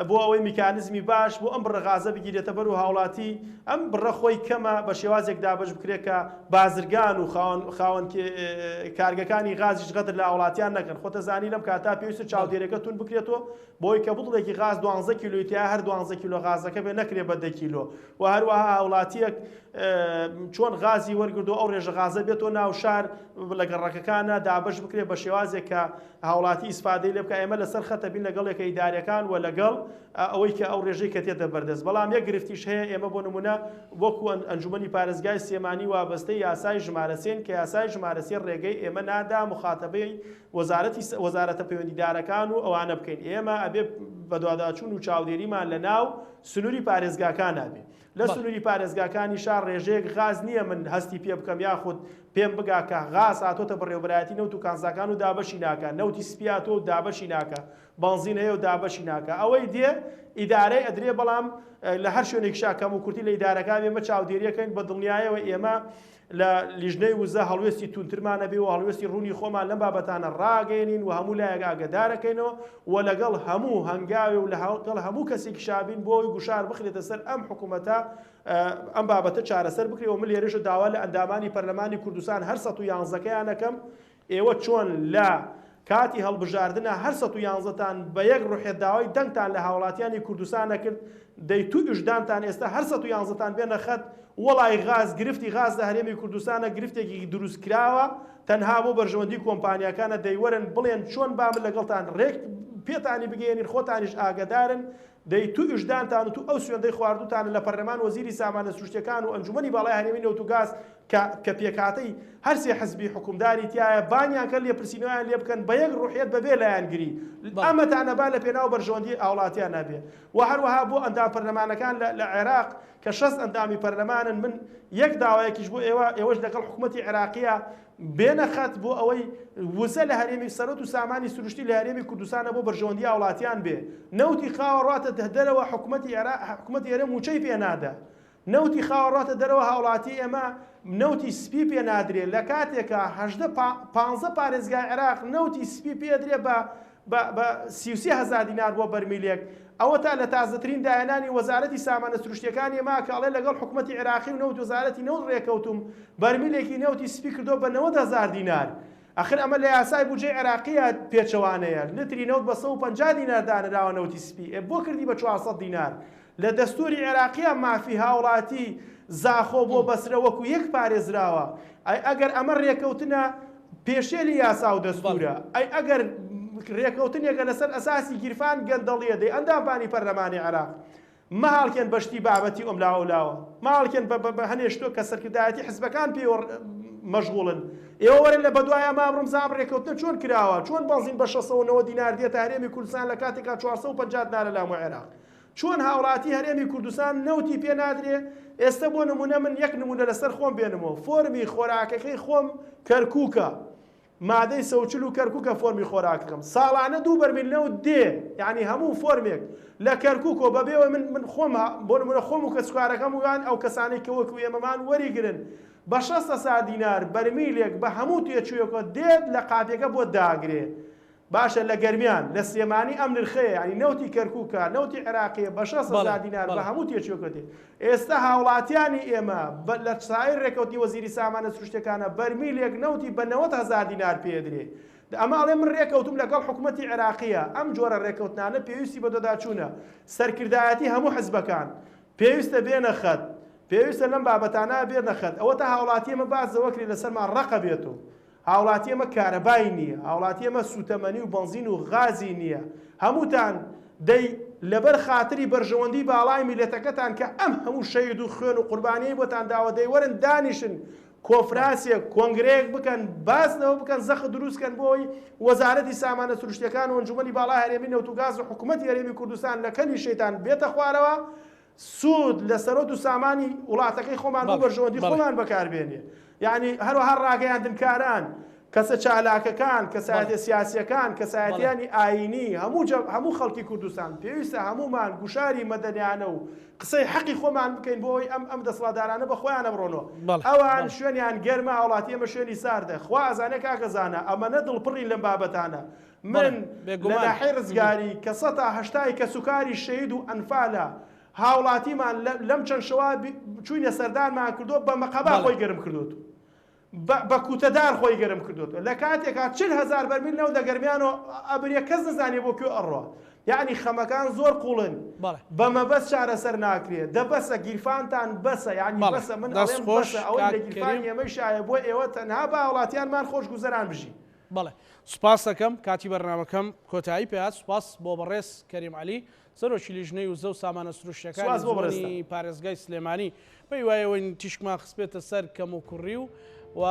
بۆ ئەوەی میکانیزمی باش بۆ ئەم بڕەغازە بگیرێتە بەر و هاوڵاتی ئەم بڕە خۆی کەمە بە شێوازێک دابش بکرێت کە بازرگان و خاوەن کارگەکانی غازیش غەدر لە هاوڵاتیان نەکەن خۆتە زانی لەم کاتا پێویستە چاودێرەکەتون بکرێتەوە بۆی کە بوتڵێکی غاز 12 کیلۆی تیا هەر 12 کیلۆ غازەکە بێ نەکرێ بە 10 کیلۆ و هەروەها هاوڵاتیەک چۆن غازی وەرگردو ئەو ڕێژە غازە بێتەوە ناو شار لە گەڕەکەکانە دابش بکرێت بە شێوازێک کە هاوڵاتی ئیسفادەی لێ بکە ئێمە لەسەر خەتە بین لەگەڵێکە ئیدارەکان و لەگەڵ ئەوەی کە ئەو ڕێژەی کە تێدە بەردەست بەڵام یەک گرفتیش هەیە ئێمە بۆ نمونە وەکو ئەنجومەنی پارێزگای سێمانی وابەستەی یاسای ژمارە 3 کە یاسای ژمارە 3 ڕێگەی ئێمە نادا مخاتەبەی وەزارەتە پەیوەندیدارەکان و ئەوانە بکەین ئێمە ئەبێ بەدواداچوون و چاودێریمان لە ناو سنووری پارێزگاکان نابێ لە سنووری پارێزگاکانی شار ڕێژەیەک غاز نییە من هەستی پێ بکەم یاخود پێم بگا کە غاز هاتۆتە بەڕێوەبەرایەتی نەوت و کانزاکان و دابەشی ناکە نەوتی سپیاتۆ و دابەشی ناکە بەنزین هەیە و دابەشی ناکە ئەوەی دێ ئیدارەی ئەدرێ بەڵام لە هەر شوێنێک شاکەم و کورتی لە ئیدارەکان ئێمە چاودێریەکەین بە دڵنیایەوە ئێمە لە لیژنەی وزە هەڵوێستی تونترمانە بێ و هەڵوێستی ڕوونی خۆمان لەم بابەتانە ڕاگەێنین و هەموو لایەک ئاگدارەکەینەوە و لەگەڵ هەموو هەنگاوی و لەگەڵ هەموو کەسێکی شابین بۆی گوشار بخرێتە سەر ئەم حکوومەتە ئەم بابەتە چارەسەر بکرێ و من لێرەشە داوا لە ئەندامانی پەرلەمانی کوردستان هەر 111ەکەم ئێوە چۆن لە کاتی هەڵبژاردنە هەر 111تان بە یەک ڕوحێت داوای دەنگتان لە هاوڵاتیانی کوردستان نەکرد دەی تو ئژدانتان ئێستا هەر 111تان بێنە خەت وڵای غاز گرفتی غاز لە هەرێمی کوردستانە گرفتێکی دروست کراوە تەنها بۆ بەرژەوەندی کۆمپانیەکانە دەیوەرن بڵێن چۆن بامن لەگەڵتان ڕێک پێتانی بگەێنین خۆتانیش ئاگدارن دەی تو ئژدانتان و تو ئەو سوێندەی خواردوتان لە پەرلەمان وەزیری سامانە سروشتیەکان و ئەنجومەنی باڵای هەرێمی نەوت و گاز کە پێکاتەی هەرسێ حزبی حکومداری تایە بانیان کە لێپرسینەوەیان لێ بکەن بە یەک ڕوحێت بەبێ لایەنگری ئەمەتانەبا لە پێناو بەرژەوەندی هاوڵاتیان نابێ و هەروەها بۆ ئەندام پەرلەمانەکان لە عێراق کە 6 ئەندامی پەرلەمانن من یەک داوایەکیش بۆ ئێوەش لەگەڵ حکوومەتی عێراقیە بێنە خەت بۆ ئەوەی وزە لە هەرێمی سەرۆت و سامانی سروشتی لە هەرێمی کوردستانە بۆ بەرژەوەندی هاوڵاتیان بێ نەوتی خاوەڕاتە دەرەوە حکوومەتی ئێرە موچەی پێ نادا نەوتی خاوەڕاتە دەرەوە هاوڵاتی ئێمە نەوتی سپی پێ نادرێ لە کاتێکە 15 پارێزگای عێراق نەوتی سپی پێدرێ بە 33,000 دینار بۆ بەرمیلێک ئەوە تا لە تازەترین داهێنانی وەزارەتی سامانە سروشتیەکانی ئێمە کاڵێ لەگەڵ حکوومەتی عێراقی و نەوت وەزارەتی نەوت ڕێکەوتوم بەرمیلێکی نەوتی سپی کردو بە 90,000 دینار ئەخر ئەمە لە یاسای بودجەی عێراقیە پێچەوانەیە لتری نەوت بە 150 دینار دانراوە نەوتی سپی بۆ کردی بە 400 دینار لە دەستوری عێراقیە مافی هاوڵاتی زاخۆ بۆ بەسرە وەکو یەک پارێزراوە ئەگەر ئەمە ڕێکەوتنە پێشێلی یاسا و دەستورە ئەگەر ڕێکەوتنێکە لەسەر ئەساسی گیرفان گەندەڵیە دەی ئەندامبانی پەرلەمانی عێراق ماڵکێن بەشتی بابەتی ئۆملاولاوە ماڵکێن بە هەنێشتۆ کە سەرکردایەتی حزبەکان پێ مەشغوڵن ئێوە وەرن لە بەدوای ئەمە ڕمزام ڕێکەوتنە چۆن کراوە چۆن بەنزین بە 690 دینار دێتە هەرێمی کوردستان لە کاتێکا 450 دینار لە لام عێراق چۆن هاوڵاتی هەرێمی کوردستان نەوتی پێ نادرێ ئێستا بۆ نمونە من یەک نمونە لەسەر خۆم بێنمەوە فۆرمی خۆراکەکەی خۆم کەرکووکە مادەی سەوچل و کەرکووکە فۆرمی خۆراکەکەم ساڵانە 2 بەرمیل نەوت دێ یعنی هەموو فۆرمێک لە کەرکووکۆ بەبێەوە من خۆم بۆ نمونە خۆم و کەسکارەکەم ویان ئەو کەسانەی کە وەکو ئێمەمان وەریگرن بە 600 دینار بەرمیلێک بە هەموو تێچوویەکە دێت لە قاپێکە بۆ داگرێ باشە لە گەرمیان لە سلێمانی ئەم نرخەیە ینی نەوتی کەرکووکە نەوتی عێراقیە بە 600 دینار بە هەموو تێچۆکەتێ ئێستا هاوڵاتیانی ئێمە لە سایر ڕێکەوتی وەزیری سامانە سروشتەکانە بەرمیلێک نەوتی بە 90,000 دینار پێدرێ ئەماڵێ من ڕێکەوتم لەگەڵ حکوومەتی عێراقیە ئەم جۆرە ڕێکەوتنانە پێویستی بە دۆداچوونە سەرکردایەتی هەموو حزبەکان پێویستە بێنە خەت پێویستە لەم بابەتانە بێنە خەت ئەوە تا هاوڵاتی ئێمە باز زەوەکری لەسەرمان ڕقە بێتەوە هاوڵاتی ئێمە کارەبای نییە هاوڵاتی ئێمە سوتەمەنی و بنزین و غازی نییە هەمووتان دەی لەبەر خاتری بەرژەوەندی باڵای میلەتەکەتان کە ئەم هەموو شەید و خوێن و قوربانیی بۆتان داوە دەی وەرن دانیشن کۆفراسێک کۆنگرەیەک بکەن باسنەوە بکەن زەخ دروستکەن بۆی وەزارەتی سامانە سروشتیەکان و ئەنجومەنی باڵای هەرێمی نەوت و گاز و حکوومەتی هەرێمی کوردستان لە کەلی شەیتان بێتە خوارەوە سوود لە سەرۆت و سامانی وڵاتەکەی خۆمان و بەرژەوەندی خۆمان بەکاربێنێ یعنی هەروەها ڕاگەیاندنکاران کەسە چالاکەکان کەسایەتە سیاسیەکان کەسایەتیانی ئاینی هەموو خەڵکی کوردستان پێویستە هەمومان گوشاری مەدەنیانە و قسەی حەقی خۆمان بکەین بۆی ئەم دەسەڵاتدارانە بە خۆیانە بڕۆنەوە ئەوان شوێنیان گەرمە هاوڵاتی ئەمە شوێنی ساردە خوا ئەزانێ کاکەزانە ئەمەنە دڵپڕی لەم بابەتانە من لە ناحیەی ڕزگاری کە 180 کە سوکاری شەید و ئەنفالە هاوڵاتیمان لەم چەند شەوا چوینە سەردانمان کردووە بە مەقەبا خۆی گەرم کردوت بە کوتەدار خۆی گەرم کردوتەوە لە کاتێکا 40,000 بەرمیل نەوت لە گەرمیانەوە ئەبرێ کەس نزانێ بۆ کوێ ئەڕۆ یعنی خەمەکان زۆر قوڵن بە مەبەست چارەسەر ناکرێت دەبەسە گیرفانتان بەسە یعنی بەسە من ئەڵێم بەسە ئەوەی لە گیرفانی ئێمەی شایە بۆ ئێوە تەنها بە وڵاتیانمان خۆش گوزەران بژی بەڵێ سوپاس دەکەم کاتی بەرنامەکەم کۆتایی پێات سوپاس بۆ بەڕێز کەریم عەلی سەرۆکی لیژنەی وزە و سامانە سروشتیەکانی پارێزگای سلێمانی بەی وایەوەی تیشکمان خسبێتە سەر کەم و کوڕی و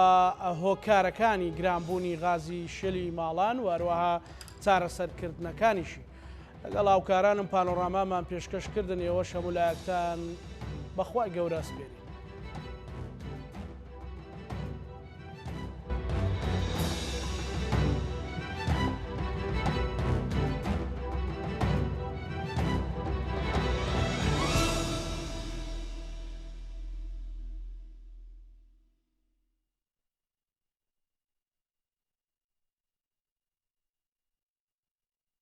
هۆکارەکانی گرانبوونی غازی شەلی ماڵان و هەروەها چارەسەرکردنەکانیشی لەگەڵ هاوکارانم پانۆڕامامان پێشکەشکردن ئێوە شەمولایەکتان بەخوای گەورە سپێنی